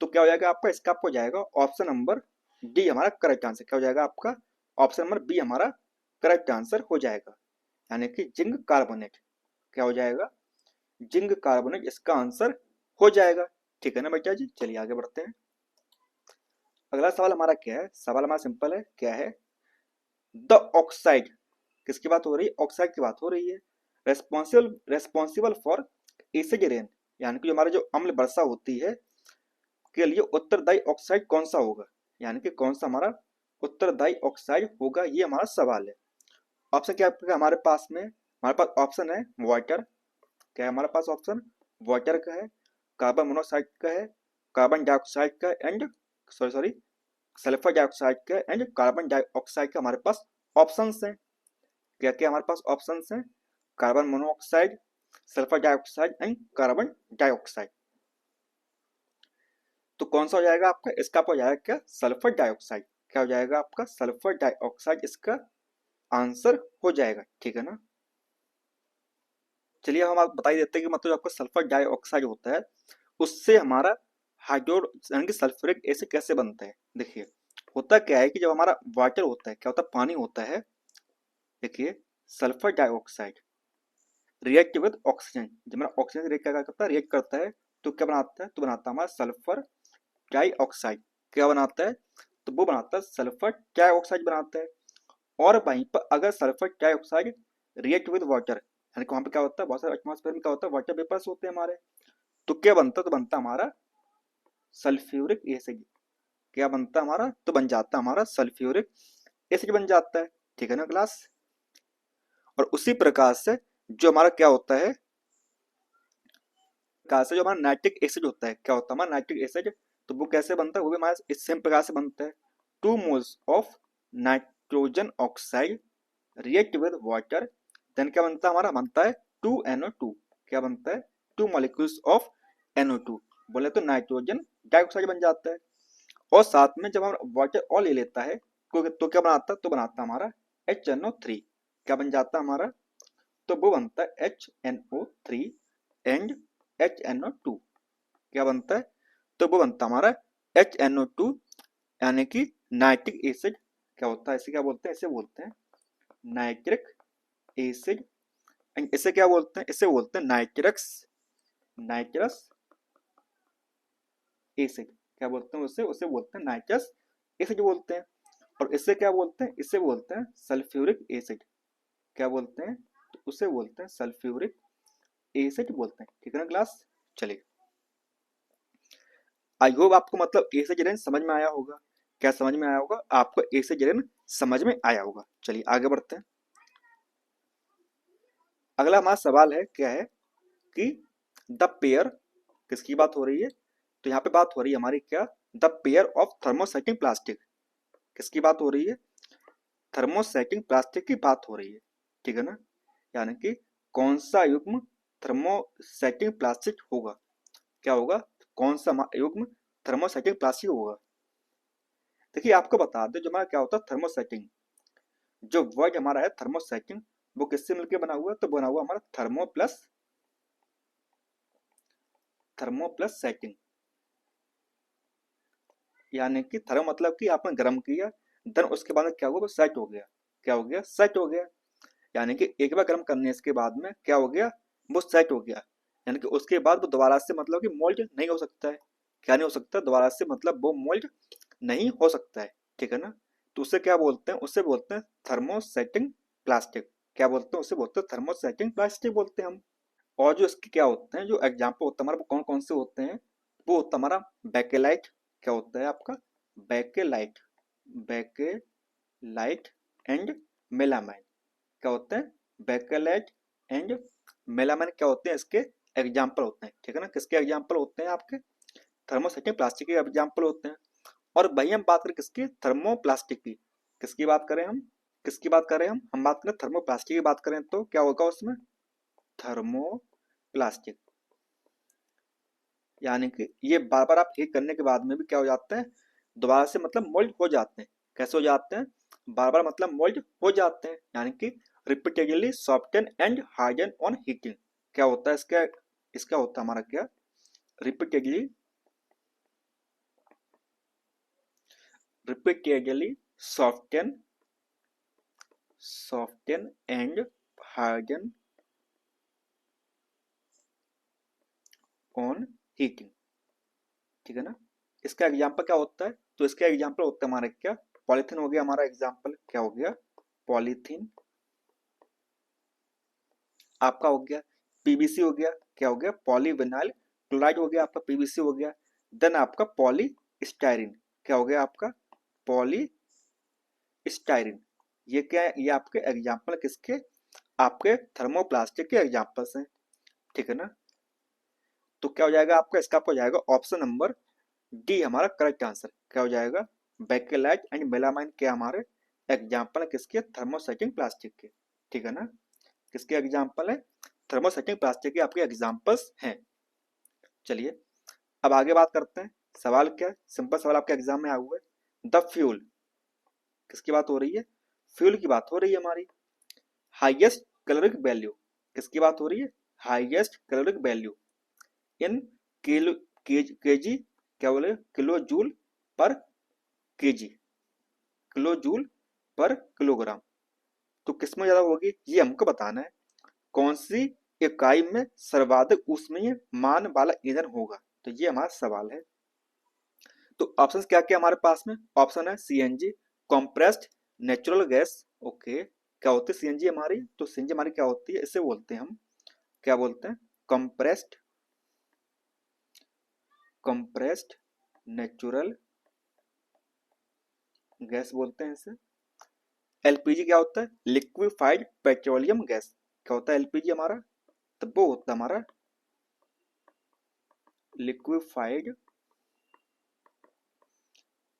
तो क्या हो जाएगा आपका, इसका आपको जाएगा ऑप्शन नंबर डी हमारा करेक्ट आंसर। क्या हो जाएगा आपका, ऑप्शन नंबर बी हमारा करेक्ट आंसर हो जाएगा, यानी कि जिंक कार्बोनेट। क्या हो जाएगा, जिंक कार्बोनेट इसका आंसर हो जाएगा, ठीक है ना बेटा जी। चलिए आगे बढ़ते हैं। अगला सवाल हमारा क्या है, सवाल हमारा सिंपल है, क्या है, द ऑक्साइड, किसकी बात हो रही है, ऑक्साइड की बात हो रही है। रेस्पॉन्सिबल फॉर एसिड रेन, यानी कि जो हमारा जो अम्ल वर्षा होती है के लिए उत्तरदायी ऑक्साइड कौन सा होगा, यानी कि कौन सा हमारा उत्तरदायी ऑक्साइड होगा, ये हमारा सवाल है। ऑप्शन क्या है हमारे पास में, हमारे पास ऑप्शन है वाटर, क्या है हमारे पास ऑप्शन, वाटर का है, कार्बन मोनोऑक्साइड का है, कार्बन डाइऑक्साइड का एंड सॉरी सल्फर डाइऑक्साइड का एंड कार्बन डाइऑक्साइड का हमारे पास ऑप्शंस हैं। क्या क्या हमारे पास ऑप्शंस हैं, carbon monoxide, sulphur dioxide and carbon dioxide. तो कौन सा हो जाएगा आपका, इसका हो जाएगा क्या, सल्फर डाइऑक्साइड। क्या हो जाएगा आपका, सल्फर डाइऑक्साइड इसका आंसर हो जाएगा, ठीक है ना। चलिए हम आपको बता ही देते हैं कि मतलब आपका सल्फर डाइऑक्साइड होता है, उससे हमारा हाइड्रो यानी कि सल्फ्यूरिक एसिड कैसे बनता है। देखिए होता क्या है कि जब हमारा वाटर होता है, क्या होता है, पानी होता है। देखिए sulphur dioxide react with oxygen, जब हमारा ऑक्सीजन रिएक्ट क्या करता है, रिएक्ट करता है, तो क्या बनाता है, तो बनाता है हमारा सल्फर डाइऑक्साइड। क्या बनाता है, तो वो बनाता है सल्फर डाइऑक्साइड बनाता है। और वहीं पर अगर sulphur dioxide react with water, यानी कि वहां पे क्या होता है, बहुत सारे एटमॉस्फेयर में क्या होता है, वाटर वेपर्स होते हैं हमारे, तो क्या बनता है, तो बनता है हमारा सल्फ्यूरिक एसिड। क्या बनता है हमारा, तो बन जाता है हमारा सल्फ्यूरिक एसिड बन जाता है, ठीक है ना क्लास। और उसी प्रकार से जो हमारा क्या होता है, प्रकार से जो हमारा नाइट्रिक एसिड होता है, क्या होता है हमारा नाइट्रिक एसिड, तो वो कैसे बनता है, वो भी हमारा इस सेम प्रकार से बनता है। 2 moles of nitrogen oxide react with water, then क्या बनता है हमारा, बनता है 2NO2। क्या बनता है, 2 मॉलिक्यूल्स ऑफ NO2, बोले तो नाइट्रोजन डाइऑक्साइड बन जाता है। और साथ में जब हम वाटर और ले लेता है तो क्या बनाता है, तो बनाता है हमारा HNO3। क्या बन जाता है हमारा, तो वो बनता है HNO3 एंड HNO2। क्या बनता है, तो वो बनता है हमारा HNO2, यानी कि नाइट्रिक एसिड। क्या होता है, इसे क्या बोलते हैं, इसे बोलते हैं नाइट्रिक एसिड एंड इसे क्या बोलते हैं, इसे बोलते हैं नाइट्रस एसिड। क्या बोलते हैं उसे, उसे बोलते हैं नाइट्रस एसिड बोलते हैं। और इससे क्या बोलते हैं, इसे बोलते हैं सल्फ्यूरिक एसिड। क्या बोलते हैं, तो उसे बोलते हैं सल्फ्यूरिक एसिड बोलते हैं, ठीक है ना क्लास। चलिए आई होप आपको मतलब एसिड रेंज समझ में आया होगा। क्या समझ में आया होगा आपको, एसिड रेंज समझ में आया होगा। चलिए आगे बढ़ते हैं। अगला हमारा सवाल है, क्या है कि द पेयर, किसकी बात हो रही है, तो यहाँ पे बात हो रही है हमारी क्या, the pair of thermosetting plastic, किसकी बात हो रही है, थर्मोसेटिंग प्लास्टिक की बात हो रही है, ठीक है ना। यानी कि कौन सा युग्म थर्मोसेटिंग प्लास्टिक होगा, क्या होगा, कौन सा युग्म थर्मोसेटिंग प्लास्टिक होगा। देखिए आपको बता दें, जो हमारा क्या होता है थर्मोसेटिंग, जो वर्ड हमारा है थर्मोसेटिंग, वो किससे मिलकर बना हुआ है, तो बना हुआ हमारा थर्मो प्लस सेटिंग। यानी कि थर्मो मतलब कि आपने गर्म किया, देन उसके बाद में क्या हुआ, वो सेट हो गया। क्या हो गया, सेट हो गया। यानी कि एक बार गर्म करने के बाद में क्या हो गया, वो सेट हो गया। यानी कि उसके बाद वो दोबारा से मतलब कि मोल्ड नहीं हो सकता है। क्या नहीं हो सकता, दोबारा से मतलब वो मोल्ड नहीं हो सकता है, ठीक है ना। तो उसे क्या बोलते हैं, उसे बोलते हैं थर्मोसेटिंग प्लास्टिक। क्या बोलते हैं, उसे बोलते हैं थर्मोसेटिंग प्लास्टिक बोलते हैं हम। और जो इसके क्या होते हैं, जो एग्जाम्पल होता है हमारा, वो कौन कौन से होते हैं, वो होता है हमारा बैकेलाइट। क्या होता है आपका, बैकेलाइट, बैकेलाइट एंड मेलामाइन। क्या होते हैं, बैकेलाइट एंड मेलामाइन क्या होते हैं, इसके एग्जाम्पल होते हैं, ठीक है ना। किसके एग्जाम्पल होते हैं आपके, थर्मोसेटिंग प्लास्टिक के एग्जाम्पल होते हैं। और वही हम बात करें किसकी, थर्मोप्लास्टिक की। किसकी बात करें हम, किसकी बात करें हम बात करें थर्मोप्लास्टिक की बात करें तो क्या होगा उसमें, थर्मोप्लास्टिक। यानी कि ये बार बार आप हीट करने के बाद में भी क्या हो जाते हैं, दोबारा से मतलब मोल्ड हो जाते हैं। कैसे हो जाते हैं, बार बार मतलब मोल्ड हो जाते हैं, यानी कि repeatedly soften and harden on heating. क्या होता है इसका, इसका होता है हमारा क्या, repeatedly repeatedly soften and harden on heating। ठीक है ना। इसका एग्जाम्पल क्या होता है, तो इसका एग्जाम्पल होता है हमारा क्या, पॉलीथीन हो गया हमारा एग्जाम्पल, क्या हो गया, पॉलीथीन। आपका हो गया पीवीसी हो गया, क्या हो गया, पॉलीविनाइल क्लोराइड हो गया आपका, पीवीसी हो गया। देन आपका पॉली स्टायरिन, क्या हो गया आपका, पॉली स्टायरिन। ये क्या है, ये आपके एग्जाम्पल किसके, आपके थर्मोप्लास्टिक के एग्जाम्पल्स हैं। ठीक है ना। तो क्या हो जाएगा आपका, इसका आपको हो जाएगा ऑप्शन नंबर डी हमारा करेक्ट आंसर। क्या हो जाएगा, बेकेलाइट एंड मेलामाइन के हमारे एग्जाम्पल है किसके, थर्मोसेटिंग प्लास्टिक के। ठीक है ना। किसके एग्जाम्पल है, थर्मोसेटिंग प्लास्टिक के आपके एग्जाम्पल्स हैं। चलिए अब आगे बात करते हैं। सवाल क्या है, सिंपल सवाल आपके एग्जाम में आया हुआ है। द फ्यूल, किसकी बात हो रही है, फ्यूल की बात हो रही है हमारी। हाईएस्ट कैलोरिक वैल्यू, किसकी बात हो रही है, highest caloric value in kilo KG, क्या बोले, किलो जूल पर केजी, किलो जूल पर किलोग्राम। तो किसमें ज्यादा होगी ये हमको बताना है। कौन सी इकाई में सर्वाधिक ऊष्मीय मान वाला ईंधन होगा, तो ये हमारा सवाल है। तो ऑप्शंस क्या क्या हमारे पास में, ऑप्शन है CNG, compressed natural gas. Okay, क्या होती है सीएनजी हमारी, तो सीएनजी हमारी क्या होती है, इसे बोलते हैं हम, क्या बोलते हैं, कंप्रेस्ड, कंप्रेस्ड नेचुरल गैस बोलते हैं इसे। एलपीजी क्या होता है, लिक्विफाइड पेट्रोलियम गैस। क्या होता है एलपीजी हमारा, तो वो होता है हमारा लिक्विफाइड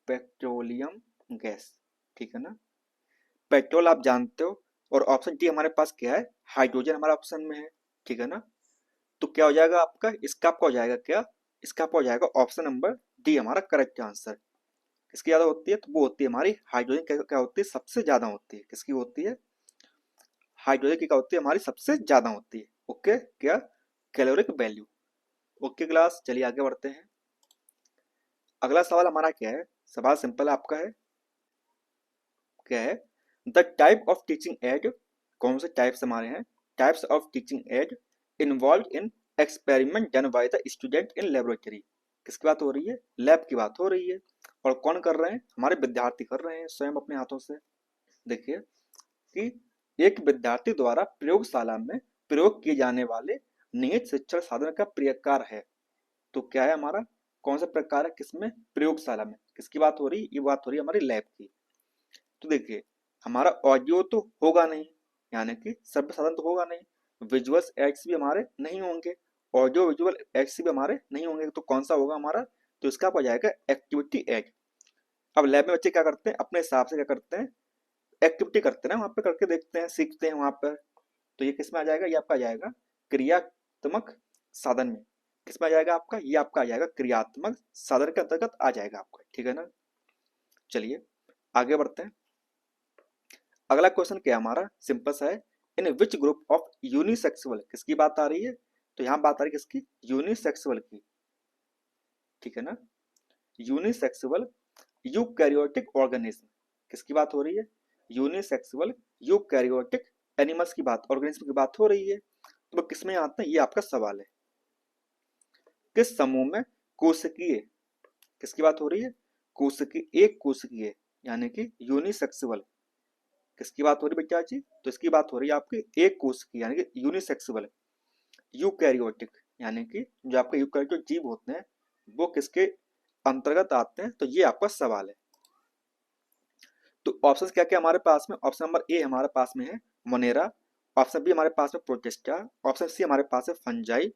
पेट्रोलियम गैस। ठीक है ना। पेट्रोल आप जानते हो, और ऑप्शन डी हमारे पास क्या है, हाइड्रोजन हमारा ऑप्शन में है। ठीक है ना। तो क्या हो जाएगा आपका, इसका आपका हो जाएगा क्या, इसका आपका हो जाएगा ऑप्शन नंबर डी हमारा करेक्ट आंसर। किसकी ज्यादा होती है, तो वो होती है हमारी हाइड्रोजन। क्या होती है, सबसे ज्यादा होती है, किसकी होती है, हाइड्रोजन की क्या होती है हमारी सबसे ज्यादा होती है। ओके, क्या, कैलोरिक वैल्यू। ओके क्लास, चलिए आगे बढ़ते हैं। अगला सवाल हमारा क्या है, सवाल सिंपल आपका है, क्या है, the type of teaching add, कौन से टाइप्स हमारे हैं, types of teaching add involve in experiment done by the student in laboratory. किसकी बात हो रही है, लैब की बात हो रही है। और कौन कर रहे हैं, हमारे विद्यार्थी कर रहे हैं स्वयं अपने हाथों से। देखिए कि एक विद्यार्थी द्वारा प्रयोगशाला में प्रयोग किए जाने वाले निहित शिक्षण साधन का प्रकार है। तो क्या है हमारा, कौन सा प्रकार है, किसमें, प्रयोगशाला में। किसकी बात हो रही है, ये बात हो रही है हमारी लैब की। तो देखिए हमारा ऑडियो तो होगा नहीं, यानी कि शब्द साधन तो होगा नहीं, विजुअल्स एड्स भी हमारे नहीं होंगे, ऑडियो विजुअल एड्स भी हमारे नहीं होंगे, तो कौन सा होगा हमारा, तो इसका हो जाएगा एक्टिविटी एड। अब लैब में बच्चे क्या करते हैं, अपने हिसाब से क्या करते हैं, एक्टिविटी करते हैं ना, वहाँ पे करके देखते हैं, सीखते हैं वहाँ पर। तो ये किस में आ जाएगा, ये आपका आ जाएगा क्रियात्मक साधन में। किस में आ जाएगा आपका, ये आपका आ जाएगा क्रियात्मक साधन के अंतर्गत आ जाएगा आपका। ठीक है ना। चलिए आगे बढ़ते हैं। अगला क्वेश्चन क्या है हमारा, सिंपल सा है, इन विच ग्रुप ऑफ यूनिसेक्सुअल, किसकी बात आ रही है, तो यहाँ बात आ रही है किसकी, यूनिसेक्सुअल की। ठीक है ना। यूनिसेक्सुअल यूकैरियोटिक ऑर्गेनिज्म, किसकी बात हो रही है, यूनिसेक्सुअल यूकैरियोटिक एनिमल्स की बात, ऑर्गेनिज्म की बात हो रही है। तो वो किसमें आते हैं, ये आपका सवाल है। किस समूह में कोशिकीय, किसकी बात हो रही है, कोशिकीय, एक कोशिकीय, यानी कि यूनिसेक्सुअल। किसकी बात हो रही है बेटा जी, तो इसकी बात हो रही है आपकी एक कोशिकीय यानी कि यूनिसेक्सुअल। यूकैरियोटिक यानी कि जो आपके यूकैरियोटिक जीव होते हैं वो किसके अंतर्गत आते हैं, तो ये आपका सवाल है। तो ऑप्शन क्या क्या हमारे पास में, ऑप्शन नंबर ए हमारे पास में है मोनेरा, ऑप्शन बी हमारे पास में प्रोटिस्टा, ऑप्शन सी हमारे पास है फंजाई,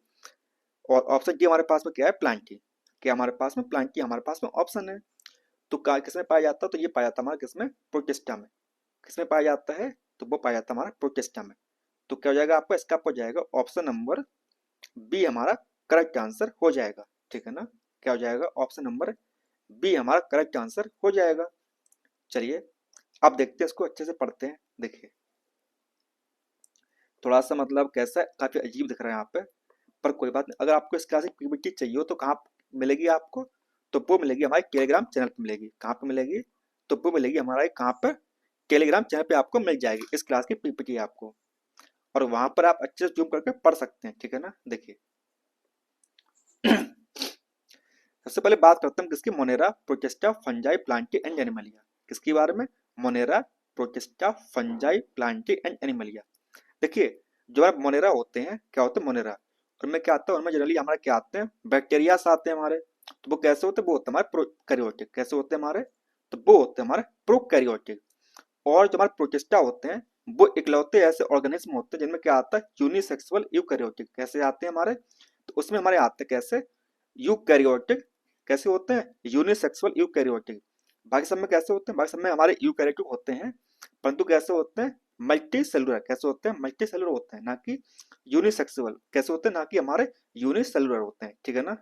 और ऑप्शन डी हमारे पास में क्या है, प्लांटी। क्या हमारे पास में, प्लांटी हमारे पास में ऑप्शन है। तो किसमें पाया जाता है? तो ये पाया जाता है हमारा किसमें? प्रोटिस्टा में। किसमें पाया जाता है? तो वो पाया जाता है हमारा प्रोटिस्टा में। तो क्या हो जाएगा आपका? इसका आपको जाएगा ऑप्शन नंबर बी हमारा करेक्ट आंसर हो जाएगा। ठीक है ना? क्या हो जाएगा? ऑप्शन नंबर बी हमारा करेक्ट आंसर हो जाएगा। चलिए अब देखते हैं, इसको अच्छे से पढ़ते हैं। देखिए थोड़ा सा मतलब कैसा है, काफी अजीब दिख रहा है यहाँ पे, पर कोई बात नहीं। अगर आपको इस क्लास की पीपीटी चाहिए हो तो कहाँ मिलेगी आपको? तो वो मिलेगी हमारे टेलीग्राम चैनल पे मिलेगी। कहाँ पे मिलेगी? तो वो मिलेगी हमारा कहाँ पर? टेलीग्राम चैनल पे आपको मिल जाएगी इस क्लास की पीपीटी आपको, और वहां पर आप अच्छे से जूम करके पढ़ सकते हैं। ठीक है ना? देखिए सबसे पहले बात करते हैं किसकी? Monera protista fungi Plantae and Animalia. किसके बारे में? Monera protista fungi Plantae and Animalia. देखिए जो हमारे मोनेरा होते हैं, क्या होते हैं मोनेरा, उनमें क्या आता है? उनमें जनरली हमारे क्या आते हैं? बैक्टीरियास आते हैं हमारे। तो वो कैसे होते हैं? वो होते हैं हमारे प्रोकैरियोटिक। कैसे होते हैं हमारे? तो वो होते हैं हमारे प्रोकैरियोटिक। और जो हमारे प्रोटिस्टा होते हैं वो इकलौते ऐसे ऑर्गेनिज्म होते हैं जिनमें क्या आता है? Unisexual eukaryotic. कैसे आते हैं हमारे? तो उसमें हमारे आते हैं कैसे? यूकैरियोटिक। कैसे होते हैं? Unisexual eukaryotic. बाकी सब में कैसे होते हैं? बाकी सब में हमारे यूकैरियोटिक होते हैं, परंतु कैसे होते हैं? Multi cellular. कैसे होते हैं? मल्टी सेलुलर होते हैं, ना कि यूनिसेक्सुअल। कैसे होते हैं? ना कि हमारे यूनिसेलुलर होते हैं। ठीक है ना?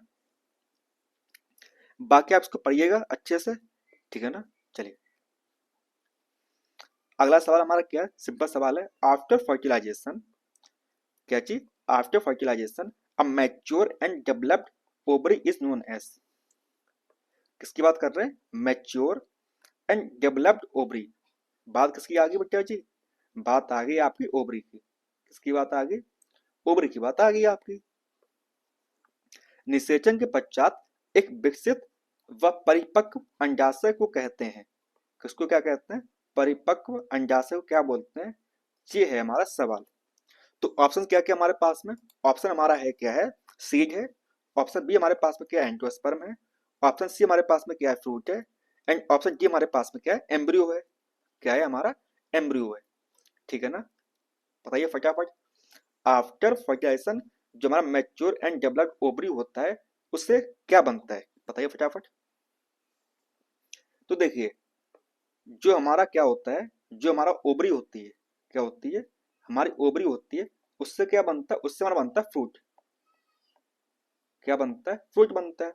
बाकी आप इसको पढ़िएगा अच्छे से। ठीक है ना? चलिए अगला सवाल हमारा क्या है? सिंपल सवाल है। आफ्टर फर्टिलाइजेशन, क्या चीज? After fertilisation a mature and developed ovary is known as. किसकी बात कर रहे हैं? Mature and developed ovary. बात किसकी आ गई बेटा जी? बात आ गई आपकी ओवरी की। किसकी बात आ गई? ओवरी की बात आ गई आपकी। निषेचन के पश्चात एक विकसित व परिपक्व अंडाशय को कहते हैं। किसको क्या कहते हैं? परिपक्व अंडाशय को क्या बोलते हैं? ये है हमारा सवाल। तो ऑप्शन क्या क्या हमारे पास में? ऑप्शन हमारा है क्या है? सीड है। ऑप्शन बी हमारे पास में क्या है? एंडोस्पर्म है। ऑप्शन सी हमारे पास में क्या है? फ्रूट है। एंड ऑप्शन डी हमारे पास में क्या है? एम्ब्रियो है। क्या है हमारा? एम्ब्रियो है। ठीक है ना? बताइए फटाफट। आफ्टर फर्टिलाइजेशन जो हमारा मैच्योर एंड डेवलप्ड ओवरी होता है उससे क्या बनता है? बताइए फटाफट। तो देखिए जो हमारा क्या होता है, जो हमारा ओवरी होती है, क्या होती है? हमारी ओवरी होती है, उससे क्या बनता है? उससे हमारा बनता है फ्रूट। क्या बनता है? फ्रूट बनता है।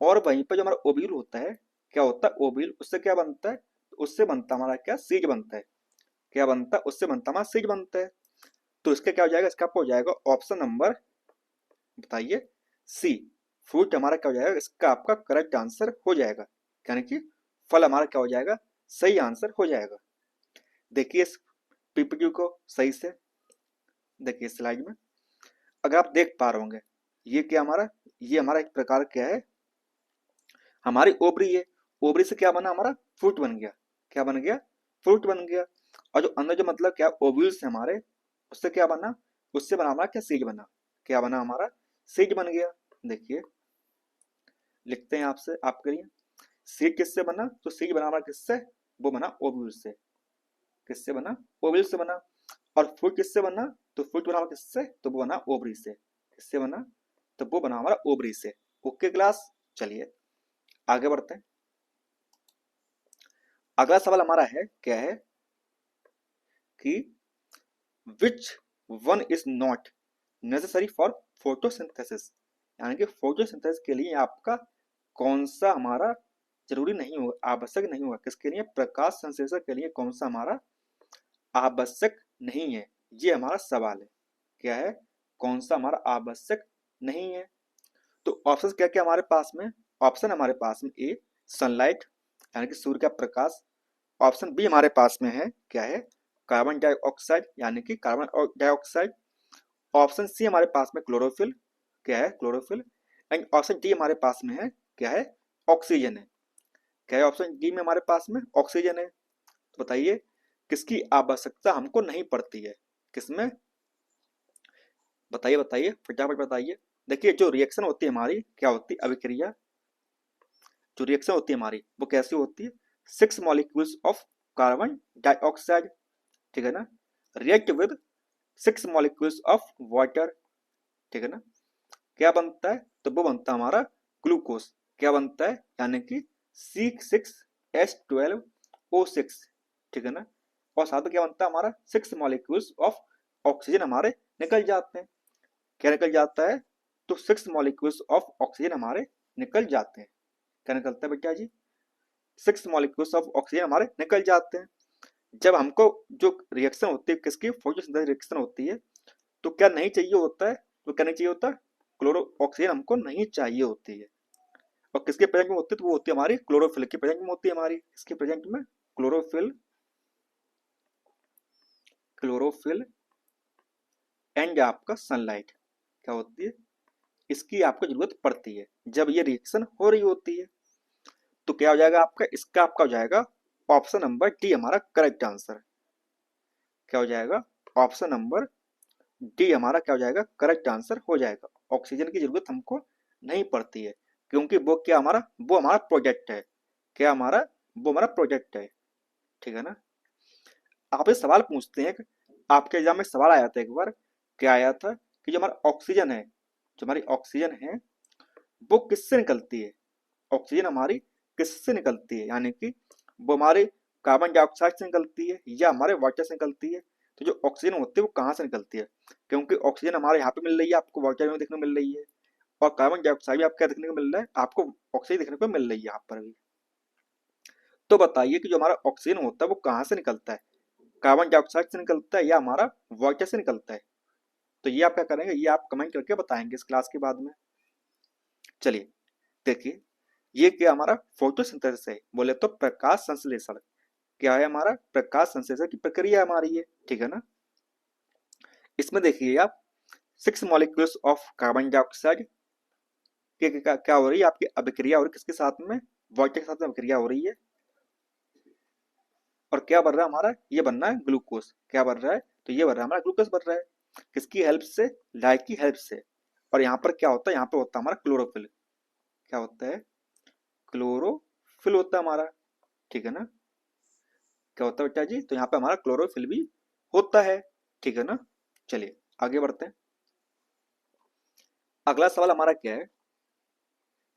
और वहीं पर जो हमारा ओव्यूल होता है, क्या होता है? ओव्यूल, उससे क्या बनता है? उससे बनता हमारा क्या? सीड बनता है। क्या बनता है? उससे बनता हमारा सीड बनता है। तो इसका क्या हो जाएगा? इसका आपको हो जाएगा ऑप्शन नंबर, बताइए, सी। फ्रूट हमारा क्या हो जाएगा? इसका आपका करेक्ट आंसर हो जाएगा, यानी कि फल हमारा क्या हो जाएगा? सही आंसर हो जाएगा। देखिए इस पीपीटी को सही से, देखिए स्लाइड में अगर आप देख पा रहे होंगे, ये क्या हमारा? ये हमारा एक प्रकार क्या है? हमारी ओवरी है। ओवरी से क्या बना? हमारा फ्रूट बन गया। क्या बन गया? फ्रूट बन गया। और जो अंदर जो मतलब क्या ओव्यूल्स है हमारे, उससे क्या बना? उससे बना हमारा क्या? सीड बना। क्या बना हमारा? सीड बन गया। देखिए लिखते हैं आपसे, आपके लिए। सीड किससे बना? तो सीड बना हमारा किससे? वो बना ओव्यूल से। किससे बना? ओव्यूल से बना। और फ्रूट किससे बना? तो फ्रूट बना हमारा किससे? तो वो बना ओवरी से। किससे बना? तो वो बना हमारा ओवरी से। ओके क्लास, चलिए आगे बढ़ते हैं। अगला सवाल हमारा है क्या है कि which one is not necessary for photosynthesis. यानी कि फोटोसिंथेसिस के लिए आपका कौन सा हमारा जरूरी नहीं होगा, आवश्यक नहीं होगा? किसके लिए? प्रकाश संश्लेषण के लिए कौन सा हमारा आवश्यक नहीं है? ये हमारा सवाल है। क्या है? कौन सा हमारा आवश्यक नहीं है? तो ऑप्शन क्या क्या हमारे पास में? ऑप्शन हमारे पास में ए सनलाइट, यानी कि सूर्य का प्रकाश। ऑप्शन बी हमारे पास में है क्या है? कार्बन डाइऑक्साइड, यानी कि कार्बन डाइऑक्साइड। ऑप्शन सी हमारे पास में क्लोरोफिल। क्या है? क्लोरोफिल। एंड ऑप्शन डी हमारे पास में है क्या है? ऑक्सीजन है। क्या है? ऑप्शन डी में हमारे पास में ऑक्सीजन है। तो बताइए किसकी आवश्यकता हमको नहीं पड़ती है? किसमें? बताइए बताइए फटाफट बताइए। देखिए जो रिएक्शन होती है हमारी, क्या होती है? अभिक्रिया। जो रिएक्शन होती है हमारी वो कैसी होती है? 6 मॉलिक्यूल्स ऑफ कार्बन डाइऑक्साइड, ठीक है ना, react with 6 molecules of water. ठीक है ना? क्या बनता है? तो वो बनता है हमारा ग्लूकोज। क्या बनता है? यानी कि H12O6, ठीक है ना। और साथ में क्या बनता है हमारा 6 मॉलिक्यूल्स ऑफ ऑक्सीजन हमारे निकल जाते हैं। क्या निकल जाता है? तो 6 मॉलिक्यूल्स ऑफ ऑक्सीजन हमारे निकल जाते हैं। क्या निकलता है बेटा जी? 6 मॉलिक्यूल्स ऑफ ऑक्सीजन हमारे निकल जाते हैं। जब हमको जो रिएक्शन होती है किसकी, फोटोसिंथेसिस रिएक्शन होती है, तो क्या नहीं चाहिए होता है? तो क्या नहीं चाहिए होता? क्लोरो ऑक्सीजन हमको नहीं चाहिए होती है। और किसके प्रेजेंट में होती है? तो वो होती है हमारी क्लोरोफिल के प्रेजेंट में होती है हमारी। किसके प्रेजेंट में? क्लोरोफिल, क्लोरोफिल एंड आपका सनलाइट क्या होती है, इसकी आपको जरूरत पड़ती है जब ये रिएक्शन हो रही होती है। तो क्या हो जाएगा आपका, इसका आपका हो जाएगा ऑप्शन नंबर डी हमारा करेक्ट आंसर। क्या हो जाएगा? ऑप्शन नंबर डी हमारा क्या हो जाएगा? करेक्ट आंसर हो जाएगा। ऑक्सीजन की जरूरत हमको नहीं पड़ती है, क्योंकि वो क्या हमारा, वो हमारा प्रोजेक्ट है। क्या हमारा? वो हमारा प्रोजेक्ट है, ठीक है ना। आप ये सवाल पूछते हैं कि आपके एग्जाम में सवाल आया था एक बार, क्या आया था कि जो हमारा ऑक्सीजन है, जो हमारी ऑक्सीजन है वो किससे निकलती है? ऑक्सीजन हमारी किससे निकलती है, यानी कि वो हमारे कार्बन डाइऑक्साइड से निकलती है या हमारे वाटर से निकलती है। तो जो ऑक्सीजन होती है वो कहाँ से निकलती है? क्योंकि ऑक्सीजन हमारे यहाँ पे मिल रही है, आपको वाटर में देखने को मिल रही है, और कार्बन डाइऑक्साइड भी आपको देखने को मिल रहा है, आपको ऑक्सीजन देखने को मिल रही है यहाँ पर भी। तो बताइए कि जो हमारा ऑक्सीजन होता है वो कहाँ से निकलता है? कार्बन डाइऑक्साइड से निकलता है या हमारा वाटर से निकलता है? तो ये आप क्या करेंगे, ये आप कमेंट करके बताएंगे इस क्लास के बाद में। चलिए देखिए, ये क्या हमारा फोटोसिंथेसिस है, बोले तो प्रकाश संश्लेषण। क्या है हमारा? प्रकाश संश्लेषण की प्रक्रिया हमारी है, ठीक है ना। इसमें देखिए आप 6 मॉलिक्यूल्स ऑफ कार्बन डाइऑक्साइड क्या हो रही है आपकी अभिक्रिया हो रही है, किसके साथ में? वाटर के साथ में अभिक्रिया हो रही है। और क्या बन रहा है हमारा? ये बन रहा है ग्लूकोज। क्या बन रहा है? तो ये बन रहा है हमारा ग्लूकोज बन रहा है। किसकी हेल्प से? लाइट की हेल्प से। और यहाँ पर क्या होता है? यहाँ पर होता है हमारा क्लोरोफिल। क्या होता है? क्लोरोफिल होता है हमारा, ठीक है ना। क्या होता है बेटा जी? तो यहाँ पे हमारा क्लोरोफिल भी होता है, ठीक है ना। चलिए आगे बढ़ते हैं। अगला सवाल हमारा क्या है?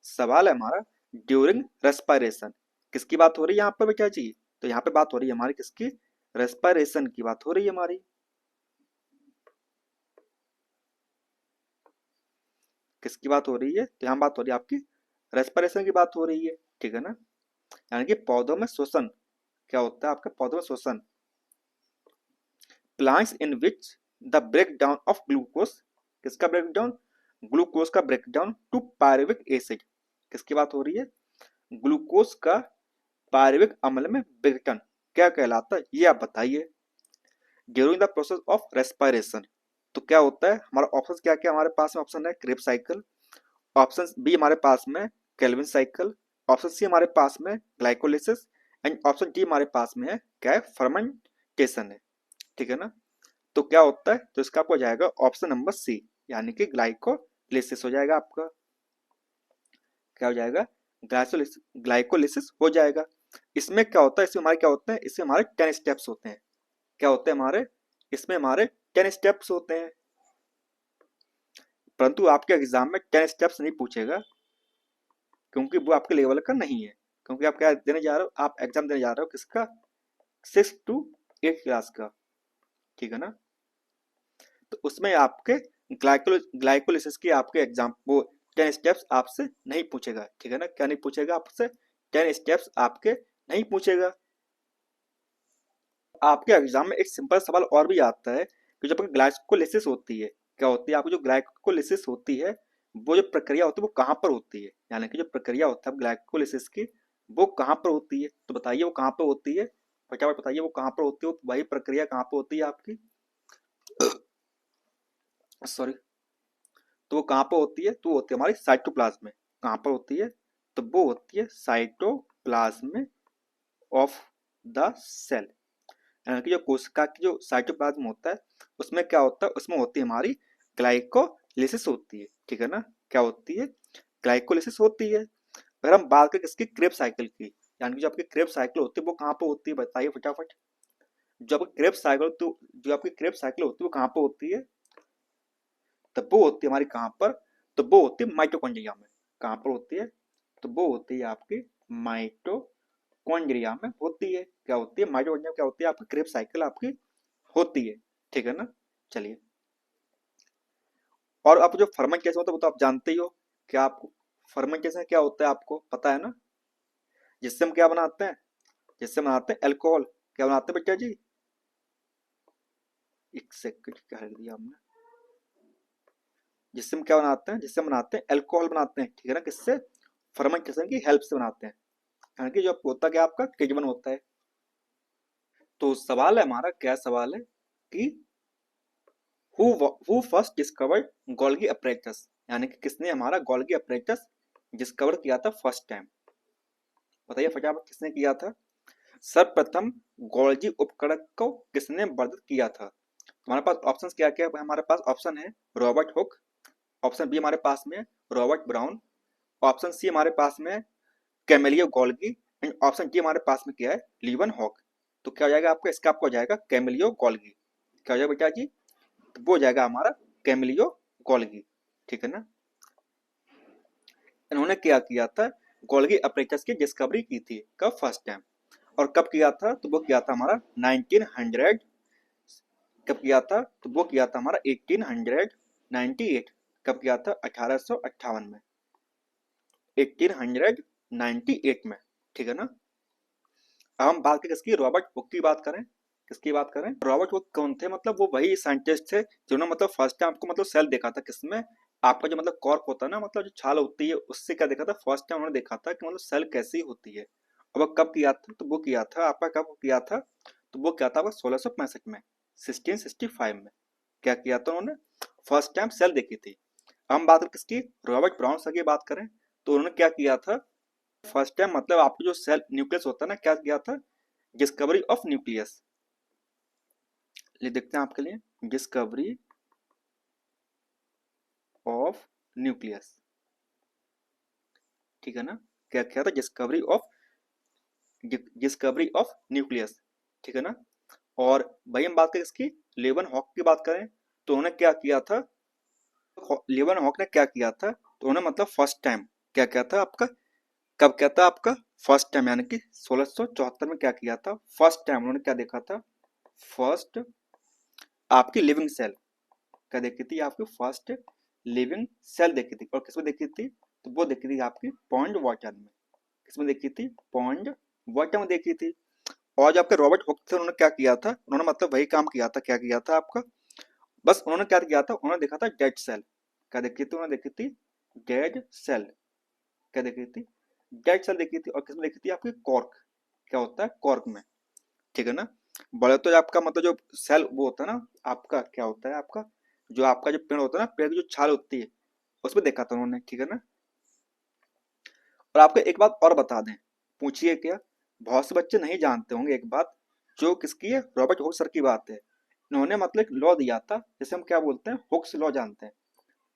सवाल है हमारा ड्यूरिंग रेस्पिरेशन। किसकी बात हो रही है यहाँ पर बेटा जी? तो यहाँ पे बात हो रही है हमारी किसकी? रेस्पिरेशन की बात हो रही है हमारी। किसकी बात हो रही है? तो यहाँ बात हो रही है आपकी रेस्पिरेशन की बात हो रही है, ठीक है ना। यानी कि पौधों में श्वसन। क्या होता है आपके पौधों में श्वसन? Plants in which the breakdown of glucose. किसका ब्रेक डाउन? ग्लूकोज का breakdown to pyruvic acid. किसकी बात हो रही है? ग्लूकोज का पायरुविक अम्ल में विघटन क्या कहलाता है, ये आप बताइए। During the process of respiration. तो क्या होता है हमारा? ऑप्शन क्या क्या हमारे पास में? ऑप्शन है क्रेब साइकिल, ऑप्शन बी हमारे पास में केल्विन साइकिल, ऑप्शन सी हमारे पास में ग्लाइकोलिसिस, एंड ऑप्शन डी हमारे पास में है क्या है? फर्मेंटेशन है, ठीक है ना। तो क्या होता है? तो इसका आपको हो जाएगा ऑप्शन नंबर सी, यानी कि ग्लाइकोलिसिस हो जाएगा आपका। क्या हो जाएगा? ग्लाइकोलिसिस हो जाएगा। इसमें क्या होता है? इसमें हमारे क्या होते हैं? इसमें हमारे 10 स्टेप्स होते हैं। क्या होते हैं हमारे? इसमें हमारे 10 स्टेप्स होते हैं। परंतु आपके एग्जाम में 10 स्टेप्स नहीं पूछेगा, क्योंकि वो आपके लेवल का नहीं है। क्योंकि आप क्या देने जा रहे हो? आप एग्जाम देने जा रहे हो किसका? 6 टू 8 क्लास का, ठीक है ना। तो उसमें आपके ग्लाइकोलिसिस की आपके एग्जाम वो 10 स्टेप्स आपसे नहीं पूछेगा, ठीक है ना। क्या नहीं पूछेगा आपसे? 10 स्टेप्स आपके नहीं पूछेगा। आपके एग्जाम में एक सिंपल सवाल और भी आता है कि जब ग्लाइकोलिसिस होती है, क्या होती है? आपकी जो ग्लाइकोलिसिस होती है, वो जो प्रक्रिया होती है वो कहाँ पर होती है? यानी कि जो प्रक्रिया होता है ग्लाइकोलिसिस की, वो कहाँ पर होती है? तो बताइए वो कहाँ पर होती है, फटाफट बताइए वो कहाँ पर होती है, वही प्रक्रिया कहाँ पर होती है आपकी? सॉरी। तो वो कहाँ पर होती है? तो वो होती है हमारी साइटोप्लाज्म में। कहाँ पर होती है? तो वो होती है साइटोप्लाज्म ऑफ द सेल। यानी कि जो कोशिका की जो साइटोप्लाज्म होता है, उसमें क्या होता है? उसमें होती है हमारी ग्लाइकोलिसिस होती है, ठीक है ना। क्या होती है? ग्लाइकोलिसिस होती है। अगर हम बात करें किसकी? क्रेब साइकिल की, यानी कि जो आपकी क्रेब साइकिल होती है वो कहाँ पर होती है? बताइए फटाफट। जो आपकी क्रेब साइकिल, तो जो आपकी क्रेब साइकिल होती है वो कहाँ पर होती है? तब वो होती है हमारी कहाँ पर? तो वो होती है माइटोकॉन्ड्रिया में। कहाँ पर होती है? तो वो होती है आपकी माइटोकॉन्ड्रिया माइटोकॉन्ड्रिया में होती है। क्या होती है? माइटोकॉन्ड्रिया में क्या होती है? आपकी क्रेब साइकिल आपकी होती है, ठीक है ना। चलिए, और आप जो फर्मेंटेशन होता है वो तो आप जानते ही हो। क्या आपको फर्मेंटेशन क्या होता है आपको पता है ना? जिससे हम क्या बनाते हैं? जिससे बनाते हैं अल्कोहल। क्या बनाते हैं बेटा जी? एक सेकंड, क्या लिख दिया हमने? जिससे हम क्या बनाते हैं? जिससे हम बनाते हैं अल्कोहल बनाते हैं, ठीक है ना। किससे? फर्मेंटेशन की हेल्प से बनाते हैं। यानी कि जो होता क्या आपका केजवन होता है। तो सवाल है हमारा, क्या सवाल है कि who first discovered Golgi apparatus, यानी कि किसने हमारा गोल्गी अपरेटस डिस्कवर किया था फर्स्ट टाइम? बताइए फटाफट, किसने किया था? सर्वप्रथम गोल्गी उपकरण को किसने वर्धित किया था? हमारे पास ऑप्शंस क्या क्या है? हमारे पास ऑप्शन है रॉबर्ट हुक, ऑप्शन बी हमारे पास में रॉबर्ट ब्राउन, ऑप्शन सी हमारे पास में कैमेलियो गोल्गी, एंड ऑप्शन डी हमारे पास में क्या है? लीवन हॉक। तो क्या हो जाएगा आपका? इसका आपको हो जाएगा कैमेलियो गोल्गी। क्या हो जाएगा बेटा जी? तो वो हो जाएगा हमारा कैमेलियो गोल्गी, ठीक है ना। इन्होंने क्या किया था? गोल्गी अपरेटस की डिस्कवरी की थी। कब? First time. और कब किया था? तो वो किया था हमारा 1900। कब किया था? तो वो किया था हमारा 1898। कब किया था? 1858 में, 1898 में, ठीक है ना। अब हम बात करें किसकी? रॉबर्ट हुक की बात करें। किसकी बात करें? रॉबर्ट हुक कौन थे? मतलब वो वही साइंटिस्ट थे जिन्होंने मतलब फर्स्ट टाइम आपको मतलब सेल देखा था। किसमें? आपका जो मतलब कॉर्क होता है ना, मतलब जो छाल होती है, उससे क्या देखा था? फर्स्ट टाइम उन्होंने देखा था कि मतलब सेल कैसी होती है। और वो कब किया था? तो वो किया था आपका, कब किया था? तो वो किया था आपका 1665 में, 1665 में। क्या किया था उन्होंने? फर्स्ट टाइम सेल देखी थी। हम बात करें किसकी? रॉबर्ट ब्राउन सर की बात करें तो उन्होंने क्या किया था? फर्स्ट टाइम मतलब आपको जो सेल न्यूक्लियस होता है ना, क्या किया था? Discovery of nucleus. ये देखते हैं आपके लिए, डिस्कवरी ऑफ न्यूक्लियस, ठीक है ना। क्या किया था? डिस्कवरी ऑफ न्यूक्लियस, ठीक है ना। और भाई हम बात करें इसकी लेवन हॉक की बात करें तो उन्होंने क्या किया था? लेवन हॉक ने क्या किया था? तो उन्होंने मतलब फर्स्ट टाइम क्या किया था आपका? कब किया था आपका? फर्स्ट टाइम, यानी कि 1674 में क्या किया था? फर्स्ट टाइम उन्होंने क्या देखा था? फर्स्ट आपकी लिविंग सेल क्या देखी थी? आपकी फर्स्ट लिविंग सेल देखी थी। और किसमें देखी थी? तो वो देखी थी आपकी पॉन्ड वाटर में। किसमें देखी थी? पॉन्ड वाटर में देखी थी। और जो आपके रॉबर्ट हुक थे उन्होंने क्या किया था? उन्होंने मतलब वही काम किया था। क्या किया था आपका? बस उन्होंने क्या किया था? उन्होंने देखा था डेड सेल। क्या देखी थी? उन्होंने देखी थी डेड सेल। क्या देखी थी? डेड सेल देखी थी। और किसमें देखी थी? आपकी कॉर्क। क्या होता है? कॉर्क में, ठीक है ना। बड़े तो आपका मतलब जो सेल वो होता है ना आपका, क्या होता है आपका? जो आपका जो पेड़ होता है ना, पेड़ की जो छाल होती है, उसमें देखा था उन्होंने, ठीक है ना। और आपको एक बात और बता दें, पूछिए क्या? बहुत से बच्चे नहीं जानते होंगे एक बात, जो किसकी है? रॉबर्ट हुक सर की बात है। इन्होंने मतलब एक लॉ दिया था, जैसे हम क्या बोलते हैं? हुक्स लॉ जानते हैं।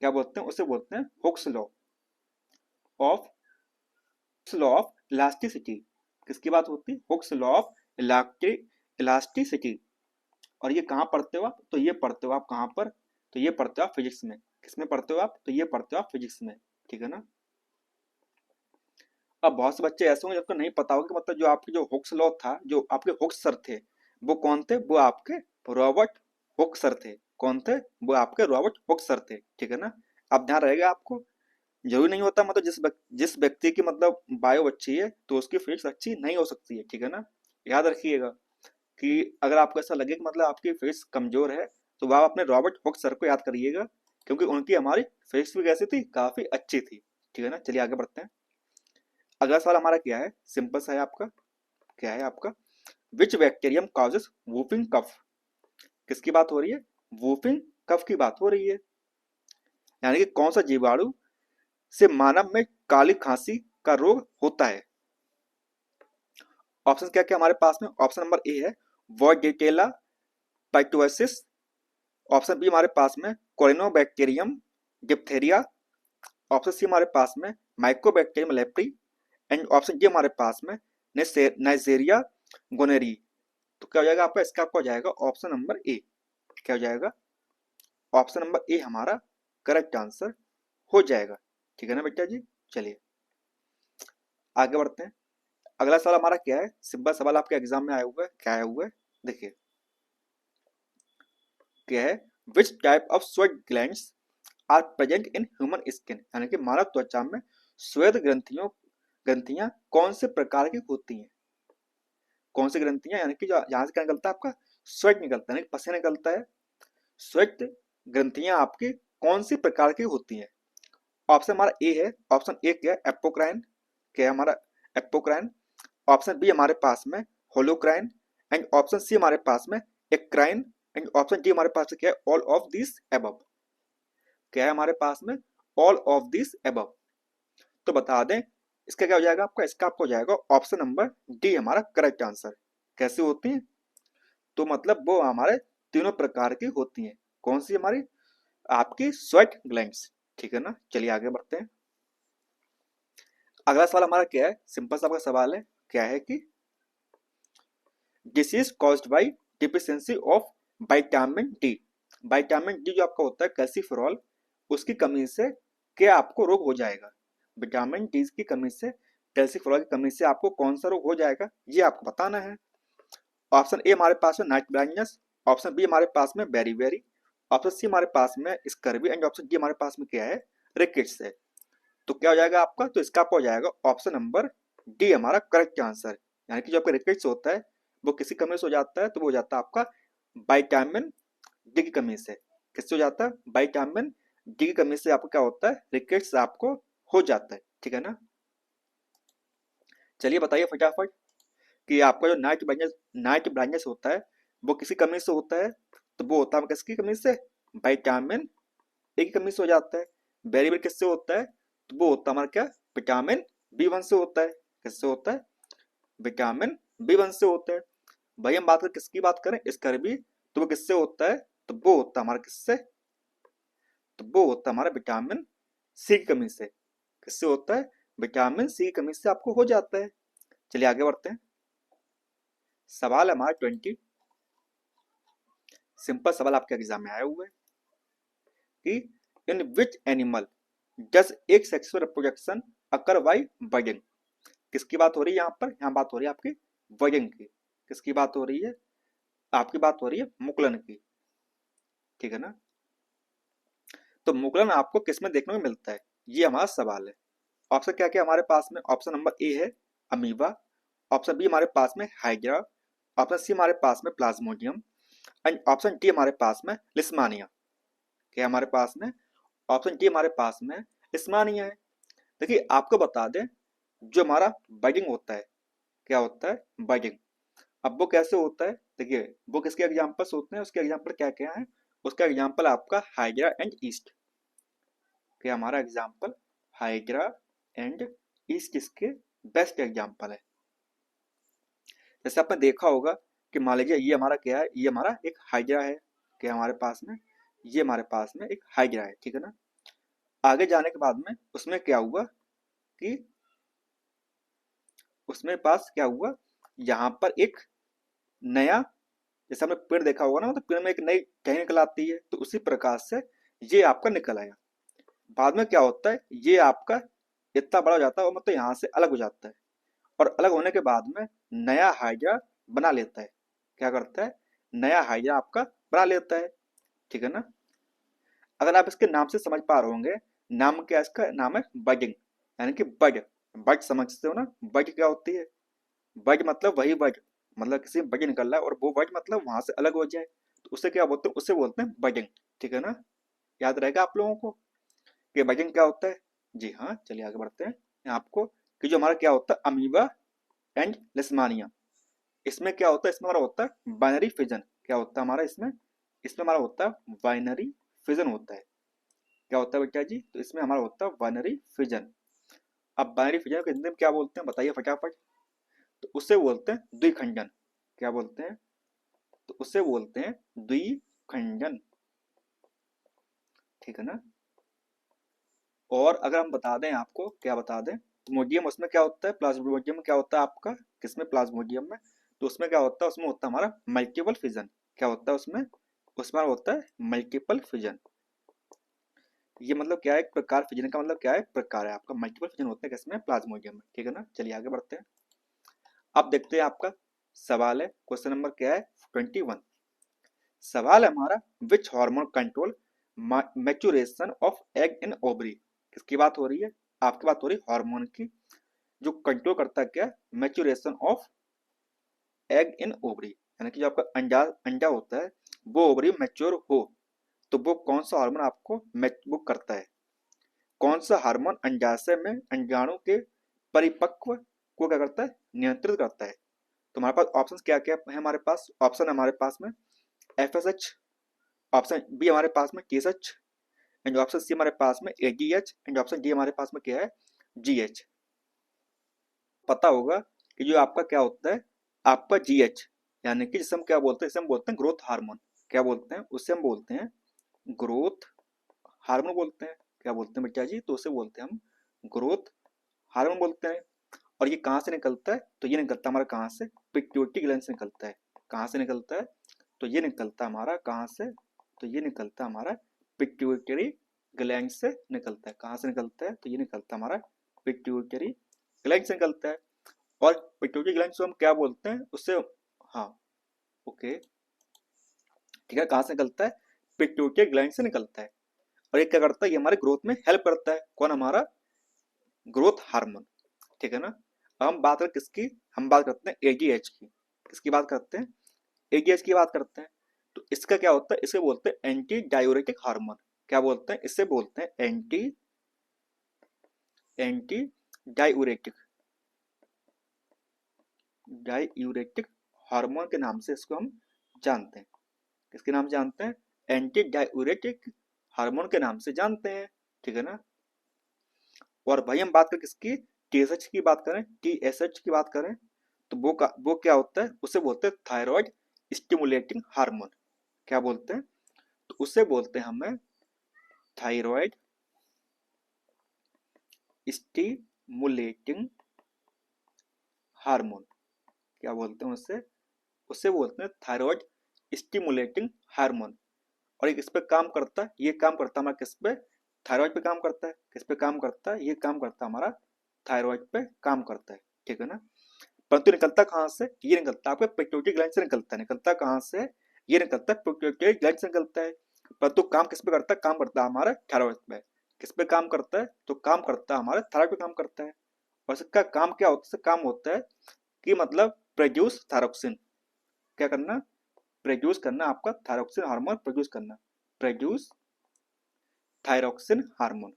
क्या बोलते हैं? उसे बोलते हैं Hooke's of law of elasticity. किसकी बात होती है? Hooke's law of elasticity. और ये कहाँ पढ़ते हो आप? तो ये पढ़ते हो आप कहाँ पर? तो ये पढ़ते हो आप फिजिक्स में। किसमें पढ़ते हो आप? तो ये पढ़ते हो आप फिजिक्स में, ठीक है ना। अब बहुत से बच्चे ऐसे होंगे जिनको नहीं पता होगा कि मतलब जो आपके जो हुक्स लॉ था, जो आपके हुक्स सर थे, वो कौन थे? वो आपके रॉबर्ट हुक सर थे। कौन थे? वो आपके रॉबर्ट हुक सर थे, ठीक है ना। अब ध्यान रहेगा आपको, जरूरी नहीं होता मतलब जिस व्यक्ति की मतलब बायो अच्छी है तो उसकी फिजिक्स अच्छी नहीं हो सकती है, ठीक है ना। याद रखिएगा कि अगर आपको ऐसा लगे कि मतलब आपकी फिजिक्स कमजोर है तो वह आप अपने रॉबर्ट हुक सर को याद करिएगा, क्योंकि उनकी हमारी फिजिक्स भी कैसी थी? काफी अच्छी थी, ठीक है ना। चलिए आगे बढ़ते हैं। अगला सवाल हमारा क्या है? सिंपल सा है आपका। क्या है आपका? विच बैक्टीरियम कॉजेस वूफिंग कफ। किसकी बात हो रही है? वूफिंग कफ की बात हो रही है। यानी कि कौन सा जीवाणु से मानव में काली खांसी का रोग होता है? ऑप्शन क्या क्या हमारे पास में? ऑप्शन नंबर ए है वॉइडेटेला पाइटोसिस, ऑप्शन बी हमारे पास में कोलिनोबैक्टीरियम डिप्थेरिया, ऑप्शन सी हमारे पास में Mycobacterium leprae, and option D हमारे पास में नाइजेरिया गोनेरी। तो क्या हो जाएगा आपका? इसका आपका हो जाएगा ऑप्शन नंबर ए। क्या हो जाएगा? ऑप्शन नंबर ए हमारा करेक्ट आंसर हो जाएगा, ठीक है ना बेटा जी। चलिए आगे बढ़ते हैं। अगला सवाल हमारा क्या है, सिंपल सवाल आपके एग्जाम में आया हुआ है, क्या आया हुआ है देखिए, क्या है, which type of sweat glands are present in human skin, यानी कि मानव त्वचा में श्वेत ग्रंथियां कौन से प्रकार की होती हैं। कौन सी ग्रंथियां, यानी कि जो यहाँ से क्या निकलता है आपका, स्वेट निकलता है, यानी कि पसीना निकलता है। स्वेट ग्रंथियां आपकी कौन सी प्रकार की होती हैं। ऑप्शन हमारा ए है, ऑप्शन ए क्या है, एपोक्राइन, क्या है हमारा, एपोक्राइन। ऑप्शन बी हमारे पास में होलोक्राइन, एंड ऑप्शन सी हमारे पास में एक्राइन, एंड ऑप्शन डी हमारे पास क्या है, ऑल ऑफ दिस एबव। क्या है हमारे पास में, ऑल ऑफ दिस एबव। तो बता दें इसका क्या हो जाएगा आपका, इसका आपको हो जाएगा ऑप्शन नंबर डी हमारा करेक्ट आंसर। कैसे होती हैं, तो मतलब वो हमारे तीनों प्रकार की होती हैं। कौन सी हमारी, आपकी स्वेट ग्लैंड्स। ठीक है ना, चलिए आगे बढ़ते हैं। अगला सवाल हमारा क्या है, सिंपल सा आपका सवाल है, क्या है कि disease caused by deficiency of vitamin D. Vitamin D जो आपका होता है कैल्सीफेरॉल, उसकी कमी से क्या आपको रोग हो जाएगा। विटामिन डी की कमी से, कैल्सीफेरॉल की कमी से आपको कौन सा रोग हो जाएगा, ये आपको बताना है। ऑप्शन ए हमारे पास में नाइट ब्लाइंडनेस, ऑप्शन बी हमारे पास में बेरी बेरी, ऑप्शन सी हमारे पास में स्कर्वी, एंड ऑप्शन डी हमारे पास में क्या है, रिकेट्स है। तो क्या हो जाएगा आपका, तो इसका आपका हो जाएगा ऑप्शन नंबर डी हमारा करेक्ट आंसर। यानी कि जो आपका रिकेट्स होता है वो किसी कमी से हो जाता है, तो वो हो जाता है आपका विटामिन डी की कमी से। किससे हो जाता है, विटामिन डी की कमी से आपको क्या होता है, रिकेट्स आपको हो जाता है। ठीक है ना, चलिए बताइए फटाफट कि आपका जो नाइट ब्लाइंडनेस होता है वो किसी कमी से होता है, तो वो होता है किसकी कमी से, विटामिन ए की कमी से हो जाता है। बेरी बेरी किससे होता है, तो वो होता है हमारा क्या, विटामिन बी वन से होता है। किससे होता है, विटामिन बी वन से होता है। भाई हम बात करें किसकी बात करें, स्कर्वी, तो वो किससे होता है, तो वो होता है हमारा किससे, तो वो होता है हमारा विटामिन सी की कमी से। किससे होता है, विटामिन सी की कमी से आपको हो जाता है। चलिए आगे बढ़ते हैं। सवाल हमारा 20, सिंपल सवाल आपके एग्जाम में आया हुआ है कि इन विच एनिमल डज एक सेक्सुअल रिप्रोडक्शन अकर बाय बर्डिंग। किसकी बात हो रही है यहाँ पर, यहाँ बात हो रही है आपकी बर्डिंग की। किसकी बात हो रही है, आपकी बात हो रही है मुकुलन की। ठीक है ना, तो मुकुलन आपको किस में देखने को मिलता है, ये हमारा सवाल है। ऑप्शन क्या क्या हमारे पास में, ऑप्शन नंबर ए है अमीबा, ऑप्शन बी हमारे पास में हाइड्रा, ऑप्शन सी हमारे पास में प्लाज्मोडियम, एंड ऑप्शन डी हमारे पास में लिस्मानिया। क्या हमारे पास में, ऑप्शन डी हमारे पास में लिस्मानिया है। देखिए आपको बता दें, जो हमारा बर्डिंग होता है, क्या होता है बर्डिंग, अब वो कैसे होता है, देखिए वो किसके एग्जाम्पल्स होते हैं, उसके एग्जाम्पल क्या क्या है, उसका एग्जाम्पल आपका हाइड्रा एंड ईस्ट। क्या हमारा एग्जाम्पल हाइड्रा एंड ईस्ट इसके बेस्ट एग्जाम्पल है। जैसे आपने देखा होगा कि मान लीजिए ये हमारा क्या है, ये हमारा एक हाइड्रा है, क्या हमारे पास में, ये हमारे पास में एक हाइड्रा है। ठीक है ना, आगे जाने के बाद में उसमें क्या हुआ कि उसमें पास क्या हुआ, यहाँ पर एक नया, जैसे हमने पेड़ देखा होगा ना, तो पेड़ में एक नई टहनी निकल आती है, तो उसी प्रकार से ये आपका निकल आया। बाद में क्या होता है, ये आपका इतना बड़ा हो जाता है और मतलब यहाँ से अलग हो जाता है, और अलग होने के बाद में नया हाइड्रा बना लेता है। क्या करता है, नया हाइड्रा आपका बना लेता है। ठीक है ना, अगर आप इसके नाम से समझ पा रहे होंगे, नाम क्या है, इसका नाम है बडिंग, यानी कि बड। बड समझते हो ना, बड क्या होती है, बड मतलब वही बड, मतलब किसी में बड निकल रहा है और वो बड मतलब वहां से अलग हो जाए, तो उसे क्या बोलते हैं, उसे बोलते हैं बडिंग। ठीक है ना, याद रहेगा आप लोगों को कि बडिंग क्या होता है। जी हाँ, चलिए आगे बढ़ते हैं। आपको कि जो हमारा क्या होता है अमीबा एंड लेस्मानिया, इसमें क्या होता है, इसमें हमारा होता है बाइनरी फिजन। क्या होता है हमारा इसमें, इसमें हमारा होता है बाइनरी फिजन होता है। क्या होता है बेटा जी, तो इसमें हमारा होता है बाइनरी फिजन। अब बाइनरी फिजन को हिंदी में क्या बोलते हैं बताइए फटाफट, तो उससे बोलते हैं द्विखंडन। क्या बोलते हैं, तो उससे बोलते हैं द्विखंडन। ठीक है ना, और अगर हम बता दें आपको, क्या बता दें, तो मोडियम उसमें क्या होता है, प्लाज्मोडियम में क्या होता है आपका, किसमें, प्लाज्मोडियम में, तो उसमें क्या होता है, उसमें होता है हमारा मल्टीपल फिजन। क्या होता है उसमें, उसमें होता है मल्टीपल फिजन। ये मतलब क्या है, एक प्रकार, फिजन का मतलब क्या है, प्रकार है आपका, मल्टीपल फिजन होता है किसमें, प्लाज्मोडियम में। ठीक है ना, चलिए आगे बढ़ते हैं। अब देखते हैं आपका सवाल है, क्वेश्चन नंबर क्या है 21। सवाल है हमारा, which hormone control maturation of egg in ovary. किसकी बात हो रही है? आपकी बात हो रही है हार्मोन की, जो कंट्रोल करता है क्या, maturation of egg in ovary, यानी कि जो आपका अंडा अंडा होता है वो ओवरी मैच्योर हो, तो वो कौन सा हार्मोन आपको वो करता है, कौन सा हार्मोन अंडाशय में अंडाणु के परिपक्व को क्या करता है, नियंत्रित करता है। तो हमारे पास ऑप्शन क्या क्या है, हमारे पास ऑप्शन है हमारे पास में एफएसएच, ऑप्शन बी हमारे पास में टीएसएच, एंड ऑप्शन सी हमारे पास में एडीएच, एंड ऑप्शन डी हमारे पास में क्या है, जीएच। पता होगा कि जो आपका क्या होता है, आपका जीएच, यानी कि जिसे हम क्या बोलते हैं, इसे हम बोलते हैं ग्रोथ हार्मोन। क्या बोलते हैं उससे, हम बोलते हैं ग्रोथ हार्मोन बोलते हैं। क्या बोलते हैं बेटा जी, तो उसे बोलते हैं हम ग्रोथ हार्मोन बोलते हैं। और ये कहाँ से निकलता है, तो ये निकलता है हमारा कहाँ से, पिट्यूटरी ग्लैंड से निकलता है। कहाँ से निकलता है, तो ये निकलता है हमारा कहाँ से, तो ये निकलता है हमारा पिट्यूटरी ग्लैंड से निकलता है। कहाँ से निकलता है, तो ये निकलता है हमारा पिट्यूटरी ग्लैंड से निकलता है। और पिट्यूटरी ग्लैंड को हम क्या बोलते हैं उससे, हाँ ओके ठीक है, कहाँ से निकलता है, पिट्यूटरी ग्लैंड से निकलता है। और ये क्या करता है, ये हमारे ग्रोथ में हेल्प करता है। कौन, हमारा ग्रोथ हार्मोन, ठीक है ना। अब हम बात करें किसकी, हम बात करते हैं एडीएच की। किसकी बात करते हैं, एडीएच की बात करते हैं। तो इसका क्या होता है, इसे बोलते हैं एंटी डायूरेटिक हार्मोन। क्या बोलते हैं, इसे बोलते हैं anti anti diuretic diuretic hormone के नाम से इसको हम जानते हैं। किसके नाम से जानते हैं, एंटी डायूरेटिक हार्मोन के नाम से जानते हैं, ठीक है ना। और भाई हम बात करें किसकी, टीएसएच की बात करें, टीएसएच की बात करें, तो वो क्या होता है, उसे बोलते हैं थायराइड स्टिमुलेटिंग हार्मोन। क्या बोलते हैं, तो उसे बोलते हैं हमें थायराइड स्टिमुलेटिंग हार्मोन। क्या बोलते हैं उससे, उसे बोलते हैं थायराइड स्टिमुलेटिंग हार्मोन। और ये किस पे काम करता है, ये काम करता है हमारा किस पे, थायराइड पे काम करता है। किस पे काम करता है, ये काम करता है हमारा थायराइड पे काम करता है, ठीक है ना। परंतु निकलता कहाँ से, ये निकलता है आपके पिट्यूटरी ग्लैंड से निकलता है। निकलता कहाँ से, ये निकलता है पिट्यूटरी ग्लैंड से निकलता है। परंतु काम किस पे करता है, काम करता है हमारा थायराइड पे। किस पे काम करता है, तो काम करता है हमारे थायराइड पे काम करता है। और इसका काम क्या होता है, काम होता है कि मतलब प्रोड्यूस थायरोक्सिन। क्या करना, प्रोड्यूस करना, आपका थायरोक्सिन हार्मोन प्रोड्यूस करना, प्रोड्यूस थायरोक्सिन हार्मोन।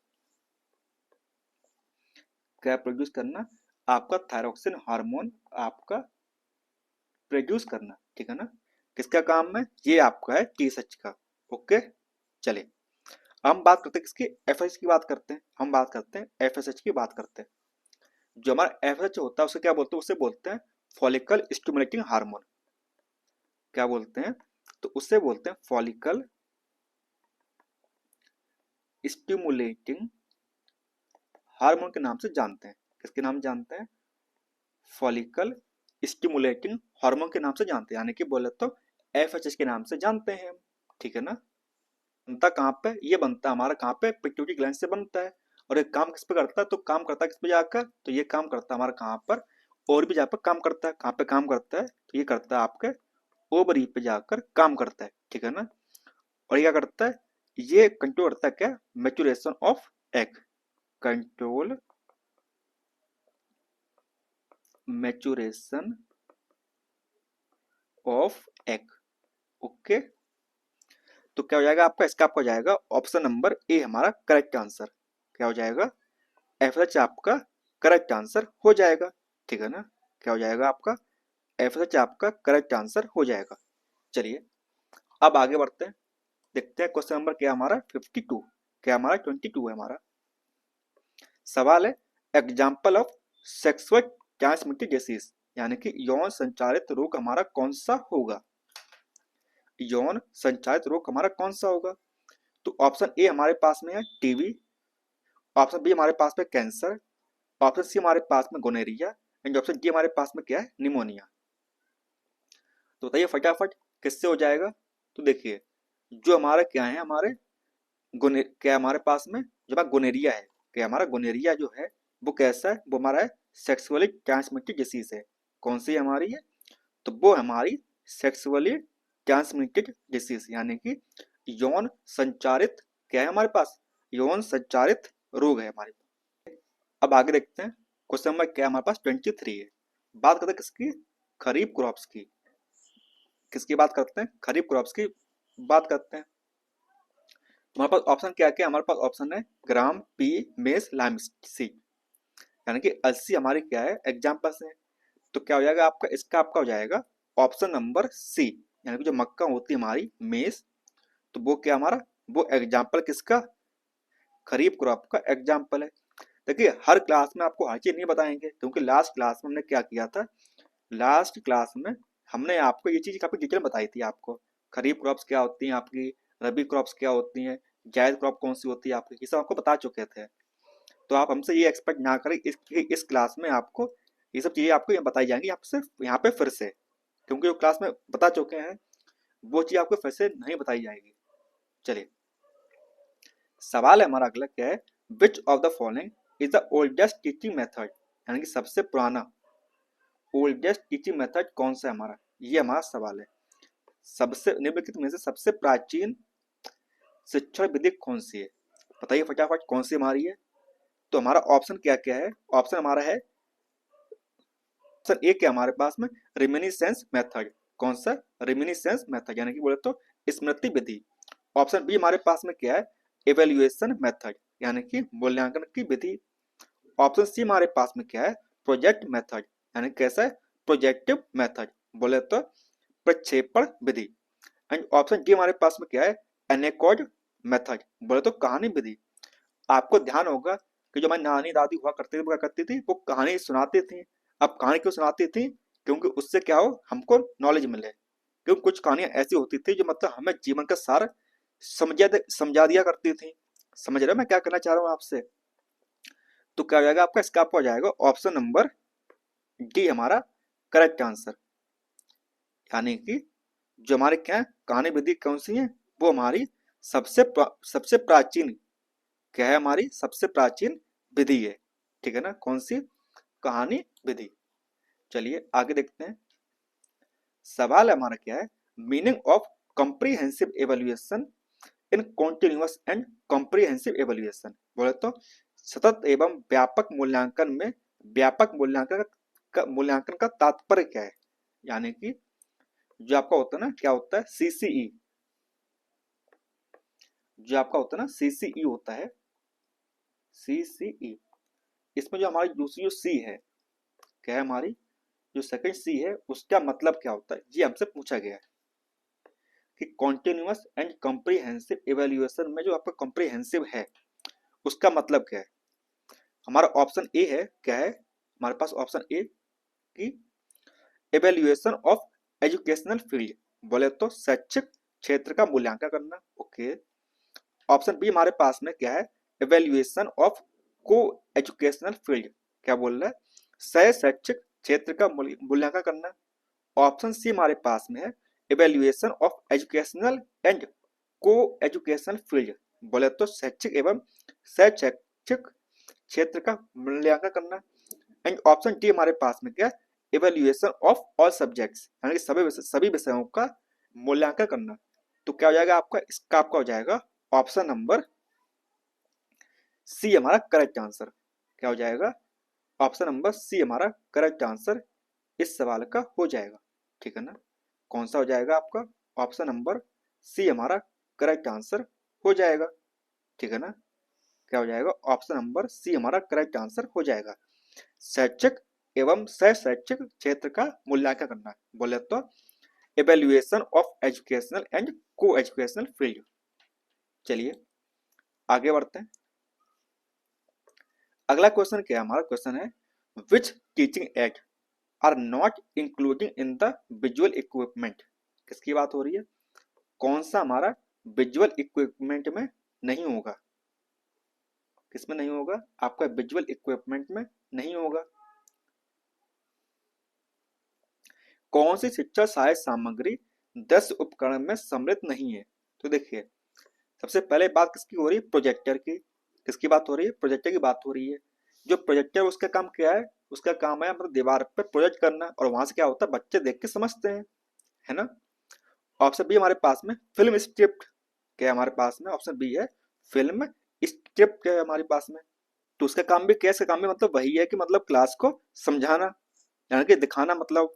क्या प्रोड्यूस करना, आपका थायरोक्सिन हार्मोन आपका प्रोड्यूस करना, ठीक है ना। किसका काम है, ये आपका है टीएसएच का। ओके चलिए, हम बात करते हैं किसकी, एफएसएच की बात करते हैं। हम बात करते हैं एफएसएच की बात करते हैं। जो हमारा एफएसएच होता है उसे क्या बोलते हैं, उसे बोलते हैं फॉलिकल स्टिमुलेटिंग हार्मोन। क्या बोलते हैं, तो उसे बोलते हैं फॉलिकल स्टिमुलेटिंग हार्मोन के नाम से जानते हैं। किसके नाम जानते हैं, फॉलिकल स्टिमुलेटिंग हार्मोन के नाम से जानते हैं, यानी कि बोले तो एफएचएच के नाम से जानते हैं हम, ठीक है ना। बनता कहाँ पे, ये बनता है हमारा कहाँ पे, पिट्यूटरी ग्लैंड से बनता है। और ये काम किस पे करता है, तो काम करता है किस पे जाकर, तो ये काम करता है हमारा कहाँ पर, और भी जहाँ पर काम करता है। कहाँ पे काम करता है, तो ये करता है आपके ओवरी पे जाकर काम करता है, ठीक है ना। और ये क्या करता है, ये कंट्रोल करता है क्या, maturation of egg, control maturation of egg. Okay, तो क्या हो जाएगा आपका, इसका आपका हो जाएगा ऑप्शन नंबर ए हमारा करेक्ट आंसर। क्या हो जाएगा, एफएच आपका करेक्ट आंसर हो जाएगा, ठीक है ना। क्या हो जाएगा आपका, एफएच आपका करेक्ट आंसर हो जाएगा। चलिए अब आगे बढ़ते हैं, देखते हैं क्वेश्चन नंबर क्या हमारा 52, क्या हमारा 22 है हमारा। सवाल है, example of sexual transmitted disease, यानी कि यौन संचारित रोग हमारा कौन सा होगा, यौन संचारित रोग हमारा कौन सा होगा। तो ऑप्शन ए हमारे पास में है टीबी, ऑप्शन बी हमारे पास में कैंसर, ऑप्शन सी हमारे पास में गोनेरिया, एंड ऑप्शन डी हमारे पास में क्या है, निमोनिया। तो बताइए फटाफट किससे हो जाएगा। तो देखिए, जो हमारा क्या है, हमारे क्या हमारे पास में जो हमारा गोनेरिया है, क्या हमारा गोनेरिया जो है वो कैसा है, वो हमारा है सेक्सुअली ट्रांसमिटेड डिसीज है। कौन सी हमारी है, तो वो हमारी सेक्सुअली ट्रांसमिटेड डिसीज, यानी कि यौन संचारित क्या है हमारे पास, यौन संचारित रोग है हमारे पास। अब आगे देखते हैं क्वेश्चन नंबर क्या हमारे पास 23 है। बात करते हैं किसकी, खरीफ क्रॉप्स की। किसकी बात करते हैं, खरीफ क्रॉप्स की बात करते हैं। हमारे पास ऑप्शन क्या क्या, हमारे पास ऑप्शन है ग्राम, पी, मेस, लाइम सी, यानी कि 80 हमारी क्या है एग्जाम्पल्स हैं। तो क्या हो जाएगा आपका, इसका आपका हो जाएगा ऑप्शन नंबर सी, यानी कि जो मक्का होती है हमारी मेस, तो वो क्या हमारा, वो एग्जाम्पल किसका, खरीफ क्रॉप का एग्जाम्पल है। देखिए हर क्लास में आपको हर चीज नहीं बताएंगे, क्योंकि लास्ट क्लास में हमने क्या किया था, लास्ट क्लास में हमने आपको ये चीज काफी डिटेल बताई थी आपको, खरीफ क्रॉप्स क्या होती हैं आपकी, रबी क्रॉप्स क्या होती हैं, जायद क्रॉप कौन सी होती है आपकी, ये सब आपको बता चुके थे। तो आप हमसे ये एक्सपेक्ट ना करें इस क्लास में आपको ये सब चीजें आपको यहाँ बताई जाएंगी आपसे यहाँ पे फिर से, क्योंकि जो क्लास में बता चुके हैं वो चीज आपको फिर से नहीं बताई जाएगी। चलिए सवाल है हमारा अगला क्या है, which of the following is the oldest teaching method, यानी कि सबसे पुराना ओल्डेस्ट टीचिंग मेथड कौन सा है हमारा, ये हमारा सवाल है। सबसे निम्नलिखित में से सबसे प्राचीन शिक्षण विधि कौन सी है, बताइए फटाफट कौन सी हमारी है। तो हमारा ऑप्शन क्या क्या है, ऑप्शन हमारा है ऑप्शन ए क्या हमारे पास में रिमिनिसेंस मेथड, कौन सा रिमिनिसेंस मेथड, यानी कि बोले तो स्मृति विधि। ऑप्शन बी हमारे पास में क्या है इवेल्युएशन मेथड, यानी कि मूल्यांकन की विधि। ऑप्शन सी हमारे पास में क्या है प्रोजेक्ट मेथड, यानी कैसा है प्रोजेक्टिव मेथड, बोले तो प्रक्षेपण विधि। एंड ऑप्शन डी हमारे पास में क्या है एनेकोड मेथड, बोले तो कहानी विधि। आपको ध्यान होगा कि जो हमारी नानी दादी हुआ करती थी वो कहानी सुनाती थी। अब कहानी क्यों सुनाती थी, क्योंकि उससे क्या हो हमको नॉलेज मिले, क्योंकि कुछ कहानियां ऐसी होती थी जो मतलब हमें जीवन का सार समझा दिया करती थी। समझ रहे मैं क्या करना चाह रहा हूँ आपसे। तो क्या हो जाएगा आपका, इसका आपको हो जाएगा ऑप्शन नंबर डी हमारा करेक्ट आंसर, यानी कि जो हमारे क्या है कहानी विधि कौन सी है, वो हमारी सबसे प्राचीन क्या है, हमारी सबसे प्राचीन विधि है। ठीक है ना, कौन सी, कहानी विधि। चलिए आगे देखते हैं। सवाल हमारा क्या है, meaning of comprehensive evaluation in continuous and comprehensive evaluation, बोले तो सतत एवं व्यापक मूल्यांकन में व्यापक मूल्यांकन का तात्पर्य क्या है, यानी कि जो आपका होता है ना, क्या होता है सीसीई, जो आपका होता है ना सीसीई होता है, सीसीई, इसमें जो हमारी दूसरी जो सी है क्या है, हमारी जो सेकंड सी है उसका मतलब क्या होता है, ये हमसे पूछा गया है कि कॉन्टिन्यूअस एंड कॉम्प्रिहेंसिव इवेल्युएशन में जो आपका कॉम्प्रिहेंसिव है उसका मतलब क्या है। हमारा ऑप्शन ए है क्या है, हमारे पास ऑप्शन ए की इवेल्युएशन ऑफ एजुकेशनल फील्ड, बोले तो शैक्षिक क्षेत्र का मूल्यांकन करना। ओके, ऑप्शन बी हमारे पास में क्या है इवेल्युएशन ऑफ को एजुकेशनल फील्ड, क्या बोल रहा है सह शैक्षिक क्षेत्र का मूल्यांकन करना। ऑप्शन सी हमारे पास में है इवेल्युएशन ऑफ एजुकेशनल एंड को एजुकेशनल फील्ड, बोले तो शैक्षिक एवं सह शैक्षिक क्षेत्र का मूल्यांकन करना। एंड ऑप्शन डी हमारे पास में क्या इवेल्युएशन ऑफ ऑल सब्जेक्ट्स, यानी सभी विषयों का मूल्यांकन करना। तो क्या हो जाएगा आपका, इसका आपका हो जाएगा ऑप्शन नंबर सी हमारा करेक्ट आंसर। क्या हो जाएगा, ऑप्शन नंबर सी हमारा करेक्ट आंसर इस सवाल का हो जाएगा। ठीक है ना, कौन सा हो जाएगा आपका, ऑप्शन नंबर सी हमारा करेक्ट आंसर हो जाएगा। ठीक है ना, क्या हो जाएगा, ऑप्शन नंबर सी हमारा करेक्ट आंसर हो जाएगा। शैक्षिक एवं सह शैक्षिक क्षेत्र का मूल्यांकन करना, बोले तो इवेल्युएशन ऑफ एजुकेशनल एंड को एजुकेशनल फील्ड। चलिए आगे बढ़ते हैं। अगला क्वेश्चन क्या है, हमारा क्वेश्चन है which teaching aid are not including in the visual equipment, किसकी बात हो रही है, कौन सा हमारा विजुअल इक्विपमेंट में नहीं होगा, किसमें नहीं होगा आपका विजुअल इक्विपमेंट में नहीं होगा। कौन सी शिक्षा सहायक सामग्री 10 उपकरण में सम्मिलित नहीं है। तो देखिए सबसे पहले बात किसकी हो रही है, प्रोजेक्टर की, किसकी बात हो रही है, प्रोजेक्टर की बात हो रही है। जो प्रोजेक्टर उसका काम क्या है, उसका काम है मतलब दीवार पर प्रोजेक्ट करना, और वहां से क्या होता है बच्चे देख के समझते हैं, है ना। ऑप्शन बी हमारे पास में फिल्म स्क्रिप्ट, क्या है हमारे पास में, ऑप्शन बी है फिल्म स्क्रिप्ट, क्या है हमारे पास में। तो उसका काम भी क्या है, इसका काम भी मतलब वही है कि मतलब क्लास को समझाना, यानी कि दिखाना मतलब।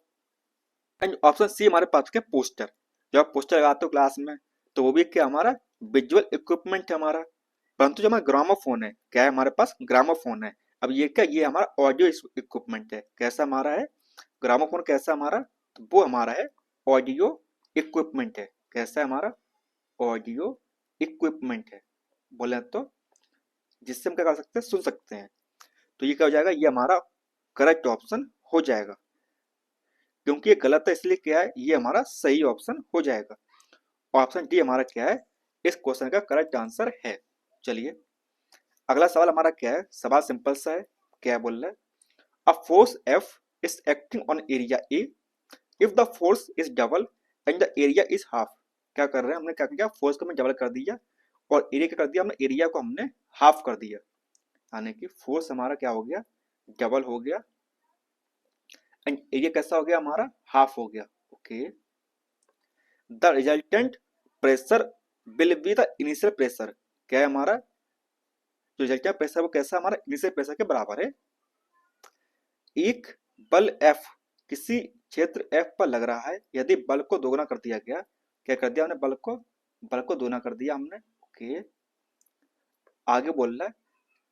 एंड ऑप्शन सी हमारे पास क्या, पोस्टर। जब आप पोस्टर लगाते हो क्लास में, तो वो भी क्या हमारा विजुअल इक्विपमेंट है हमारा। परंतु जो हमारा ग्रामोफोन है, क्या है हमारे पास ग्रामोफोन है। अब ये क्या, ये हमारा ऑडियो इक्विपमेंट है। कैसा हमारा है ग्रामोफोन, कैसा हमारा, तो वो हमारा है ऑडियो इक्विपमेंट है। कैसा है हमारा ऑडियो इक्विपमेंट है, बोले तो जिससे हम क्या कर सकते हैं, सुन सकते हैं। तो ये क्या हो जाएगा, ये हमारा करेक्ट ऑप्शन हो जाएगा। क्योंकि ये गलत है इसलिए क्या है, ये हमारा सही ऑप्शन हो जाएगा। ऑप्शन डी हमारा क्या है, इस क्वेश्चन का करेक्ट आंसर है। चलिए अगला सवाल हमारा क्या है, सवाल सिंपल सा है। क्या बोल रहा है, a force F is acting on area A if the force is double and the area is half. क्या कर रहे हैं, हमने क्या किया, फोर्स को हमने डबल कर दिया और एरिया क्या कर दिया, हमने एरिया को हमने हाफ कर दिया। यानी कि फोर्स हमारा क्या हो गया, डबल हो गया, एंड एरिया कैसा हो गया हमारा, हाफ हो गया। Okay, the resultant pressure will be the initial pressure. क्या है हमारा जो रिजल्टेंट प्रेशर वो कैसा हमारा इनिशियल प्रेशर के बराबर है। एक बल F किसी क्षेत्र F पर लग रहा है, यदि बल को दोगुना कर दिया गया। क्या कर दिया हमने, बल को दोगुना कर दिया हमने। ओके, आगे बोल रहा है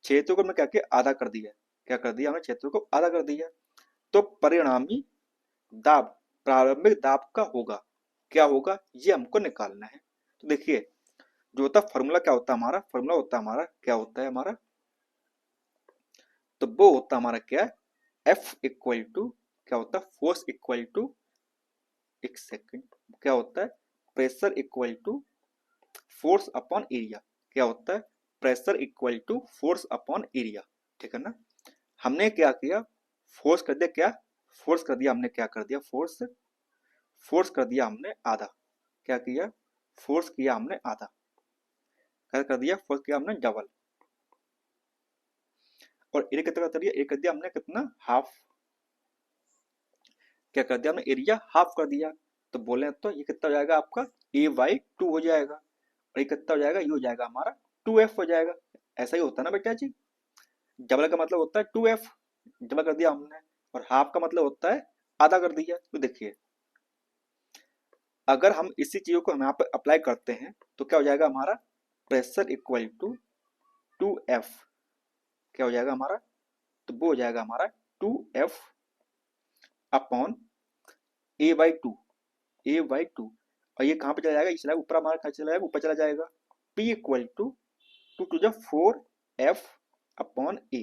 क्षेत्र को हमने क्या किया, आधा कर दिया। क्या कर दिया हमने, क्षेत्र को आधा कर दिया। तो परिणामी दाब प्रारंभिक दाब का होगा, क्या होगा, ये हमको निकालना है। तो देखिए जो होता है फॉर्मूला, क्या होता है हमारा, फॉर्मूला होता है हमारा, क्या होता है हमारा, तो वो होता है हमारा क्या है, F इक्वल टू, क्या होता है फोर्स इक्वल टू, एक सेकंड, क्या होता है pressure equal to force upon area. क्या होता है pressure equal to force upon area, ठीक है ना। हमने क्या किया, फोर्स कर दिया, क्या फोर्स कर दिया हमने, क्या कर दिया फोर्स, फोर्स कर दिया हमने आधा। क्या किया, फोर्स किया हमने आधा, क्या कर दिया, फोर्स किया हमने डबल, और एरिया कितना कर दिया, एरिया कर दिया हमने कितना, हाफ। क्या कर दिया हमने, एरिया हाफ कर दिया। तो बोले तो ये कितना हो जाएगा आपका, A/2 हो जाएगा, और ये कितना हो जाएगा, ये हो जाएगा हमारा 2F हो जाएगा। ऐसा ही होता है ना बेटा जी, डबल का मतलब होता है 2F, डबल कर दिया हमने, और हाफ का मतलब होता है आधा कर दिया। तो देखिए अगर हम इसी चीजों को हम यहाँ पे अप्लाई करते हैं तो क्या हो जाएगा हमारा, प्रेशर इक्वल टू 2F, क्या हो जाएगा हमारा, तो वो हो जाएगा हमारा 2F अपॉन A/2, A/2, और ये कहाँ पे चला जाएगा, ये चला ऊपर हमारा, कहाँ चला जाएगा, ऊपर चला जाएगा। P equal to 2 to the 4F upon A,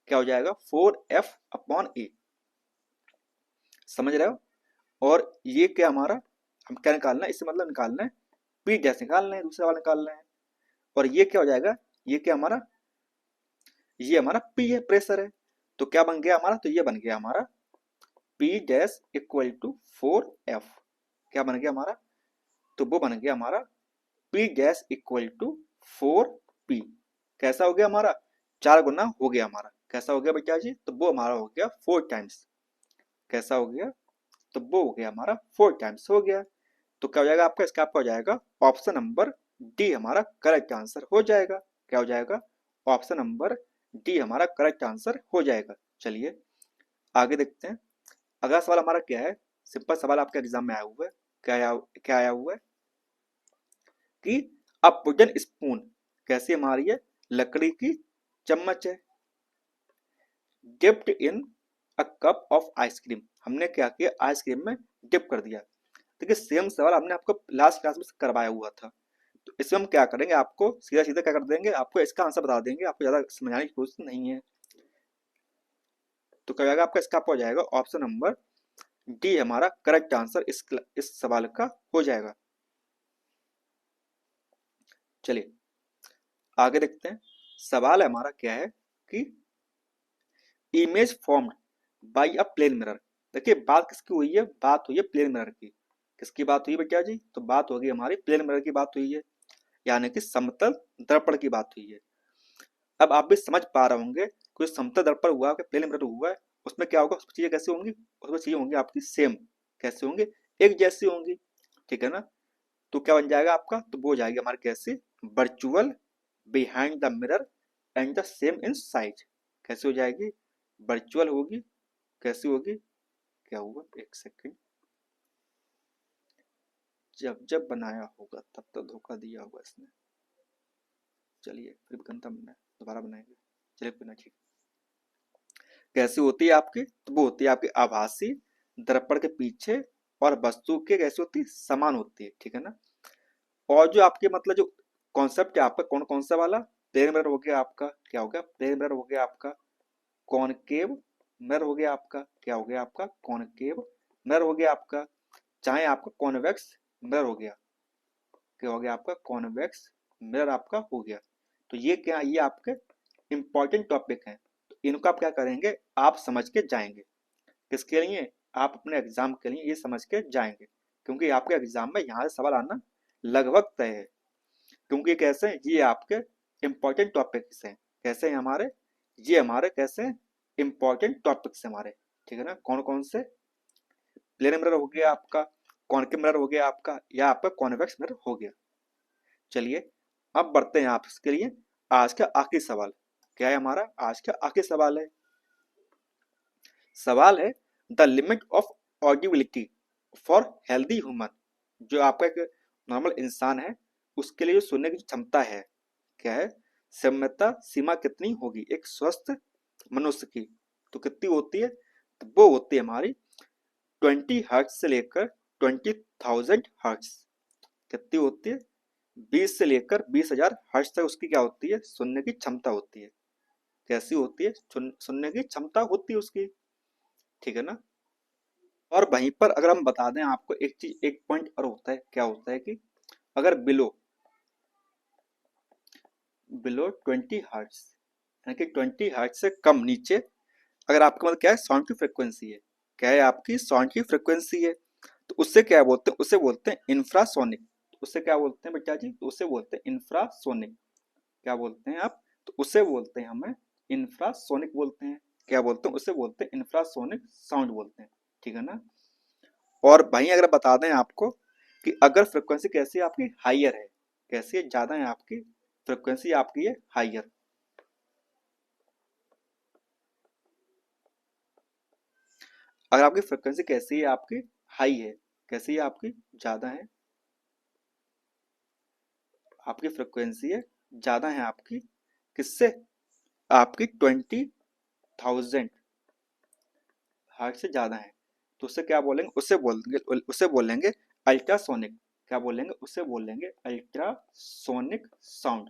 क्या हो जाएगा 4F अपॉन A, समझ रहे हो। और ये क्या हमारा, हम क्या निकालना है, इससे मतलब निकालना है P डैश निकालना है, दूसरा वाला निकालना है। और ये क्या हो जाएगा, ये क्या हमारा, ये हमारा P है, प्रेशर है। तो क्या बन गया हमारा, तो ये बन गया हमारा P dash equal to 4F, क्या बन गया हमारा, तो वो बन गया हमारा P dash equal to 4P। कैसा हो गया हमारा, 4 गुना हो गया हमारा। कैसा हो गया बेटा जी, तो वो हमारा हो गया 4 टाइम्स। कैसा हो गया, तो वो हो गया हमारा 4 टाइम्स हो गया। तो क्या हो जाएगा आपका, इसका आपका हो जाएगा ऑप्शन नंबर डी हमारा करेक्ट आंसर हो जाएगा। क्या हो जाएगा, ऑप्शन नंबर डी हमारा करेक्ट आंसर हो जाएगा। चलिए आगे देखते हैं। अगला सवाल हमारा क्या है, सिंपल सवाल आपके एग्जाम में आया हुआ है। क्या आया हुआ है कि अब वुडन स्पून, कैसी हमारी है, लकड़ी की चम्मच है, dipped in a cup of ice cream. हमने क्या किया, आइसक्रीम में डिप कर दिया। देखिए सेम सवाल हमने आपको लास्ट क्लास में करवाया हुआ था। तो इसमें हम क्या करेंगे, आपको सीधा सीधा क्या कर देंगे, आपको इसका आंसर बता देंगे, आपको ज्यादा समझाने की कोशिश नहीं है। तो क्या जाएगा आपका, इसका आपको हो जाएगा ऑप्शन नंबर डी हमारा करेक्ट आंसर इस सवाल का हो जाएगा। चलिए आगे देखते हैं। सवाल हमारा क्या है कि image formed by a plane mirror. देखिए बात किसकी हुई है, बात हुई है प्लेन मिरर की। किसकी बात हुई बेटा जी, तो बात होगी हमारी प्लेन मिरर की बात हुई है, यानी कि समतल दर्पण की बात हुई है। अब आप भी समझ पा रहे होंगे कोई समतल दर्पण हुआ, प्लेन मिरर हुआ है, उसमें क्या होगा, उसमें चीजें कैसी होंगी, उसमें चीजें होंगी आपकी सेम, कैसे होंगी, एक जैसी होंगी, ठीक है ना। तो क्या बन जाएगा आपका, तो वो हो जाएगी हमारी कैसी, virtual behind the mirror and the same in size. कैसे हो जाएगी, वर्चुअल होगी, कैसी होगी, क्या हुआ, एक सेकंड, जब जब बनाया होगा तब तक धोखा दिया होगा इसने। चलिए फिर भी गंदा बनना है, दोबारा बनाएंगे, चलिए बिना ठीक। कैसी होती है आपकी, तो वो होती है आपकी आभासी दर्पण के पीछे, और वस्तु के कैसी होती है, समान होती है, ठीक है ना। और जो आपके मतलब जो कॉन्सेप्ट है आपका, कौन कौन सा वाला, प्लेन मिरर हो गया आपका, क्या हो गया, प्लेन मिरर हो गया आपका, कॉनकेव मिरर हो गया आपका, क्या हो गया आपका, कॉनकेव मिरर हो गया आपका, चाहे आपका कॉन्वेक्स मिरर हो गया, क्या हो गया आपका, कॉन्वेक्स मिरर आपका हो गया। तो ये क्या, ये आपके इंपॉर्टेंट टॉपिक हैं, तो इनको आप क्या करेंगे, आप समझ के जाएंगे, किसके लिए, आप अपने एग्जाम के लिए ये समझ के जाएंगे, क्योंकि आपके एग्जाम में यहाँ से सवाल आना लगभग तय है, क्योंकि कैसे हैं, ये आपके इंपॉर्टेंट टॉपिक्स हैं, कैसे हैं हमारे, ये हमारे कैसे इंपॉर्टेंट टॉपिक्स हमारे, ठीक है ना। कौन कौन से, प्लेन मिरर हो गया आपका, कॉनकेव मिरर हो गया आपका, या आपका कॉन्वेक्स मिरर हो गया। चलिए अब बढ़ते हैं आप इसके लिए आज का आखिरी सवाल, क्या है हमारा आज का आखिरी सवाल है, सवाल है the limit of audibility for healthy human. जो आपका एक नॉर्मल इंसान है उसके लिए जो सुनने की क्षमता है, क्या है, सम्यता सीमा कितनी होगी एक स्वस्थ मनुष्य की, तो कितनी होती है, तो वो होती है हमारी 20 हर्ट्ज से लेकर 20,000 हर्ट्ज। कितनी होती है, 20 से लेकर 20,000 हर्ट्ज तक उसकी क्या होती है, सुनने की क्षमता होती है, कैसी होती है, सुनने की क्षमता होती है उसकी, ठीक है ना। और वहीं पर अगर हम बता दें आपको एक चीज, एक पॉइंट और होता है, क्या होता है कि अगर बिलो बिलो 20 हर्ट्ज, यानी कि 20 हर्ट्ज से कम नीचे, अगर आपका मतलब क्या है, साउंड की फ्रिक्वेंसी है, क्या है आपकी साउंड की फ्रिक्वेंसी है, तो उससे क्या बोलते हैं, उसे बोलते हैं इंफ्रासोनिक। उससे क्या बोलते हैं बेटा जी, तो उसे बोलते हैं इंफ्रासोनिक। क्या बोलते हैं आप, तो उसे बोलते हैं हमें इंफ्रासोनिक बोलते हैं, क्या बोलते हैं, उसे बोलते हैं इंफ्रासोनिक साउंड बोलते हैं, ठीक है ना। और वहीं अगर बता दें आपको कि अगर फ्रिक्वेंसी कैसी है आपकी, हाइयर है, कैसी है, ज्यादा है आपकी फ्रिक्वेंसी, आपकी है हाइयर, अगर आपकी फ्रिक्वेंसी कैसी है आपकी, हाई है, कैसी है आपकी, ज्यादा है, आपकी फ्रिक्वेंसी है ज्यादा है आपकी, किससे, आपकी 20,000 हर्ट से ज्यादा है, तो उससे क्या बोलेंगे, उससे बोलेंगे अल्ट्रासोनिक, क्या बोलेंगे, उससे बोलेंगे अल्ट्रासोनिक साउंड,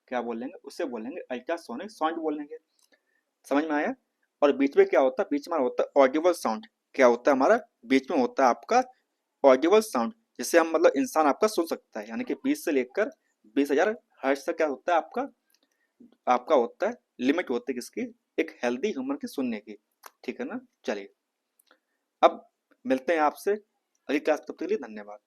क्या बोलेंगे, उससे बोलेंगे अल्ट्रासोनिक साउंड बोलेंगे, समझ में आया। और बीच में क्या होता है, बीच में होता है ऑडिबल साउंड, क्या होता है हमारा, बीच में होता है आपका ऑडिबल साउंड, जिसे हम मतलब इंसान आपका सुन सकता है, यानी कि 20 से लेकर 20,000 हर्ट्ज तक क्या होता है आपका, आपका होता है लिमिट होती है किसकी, एक हेल्दी ह्यूमन की सुनने की, ठीक है ना। चलिए अब मिलते हैं आपसे अगली क्लास, तब तक के लिए धन्यवाद।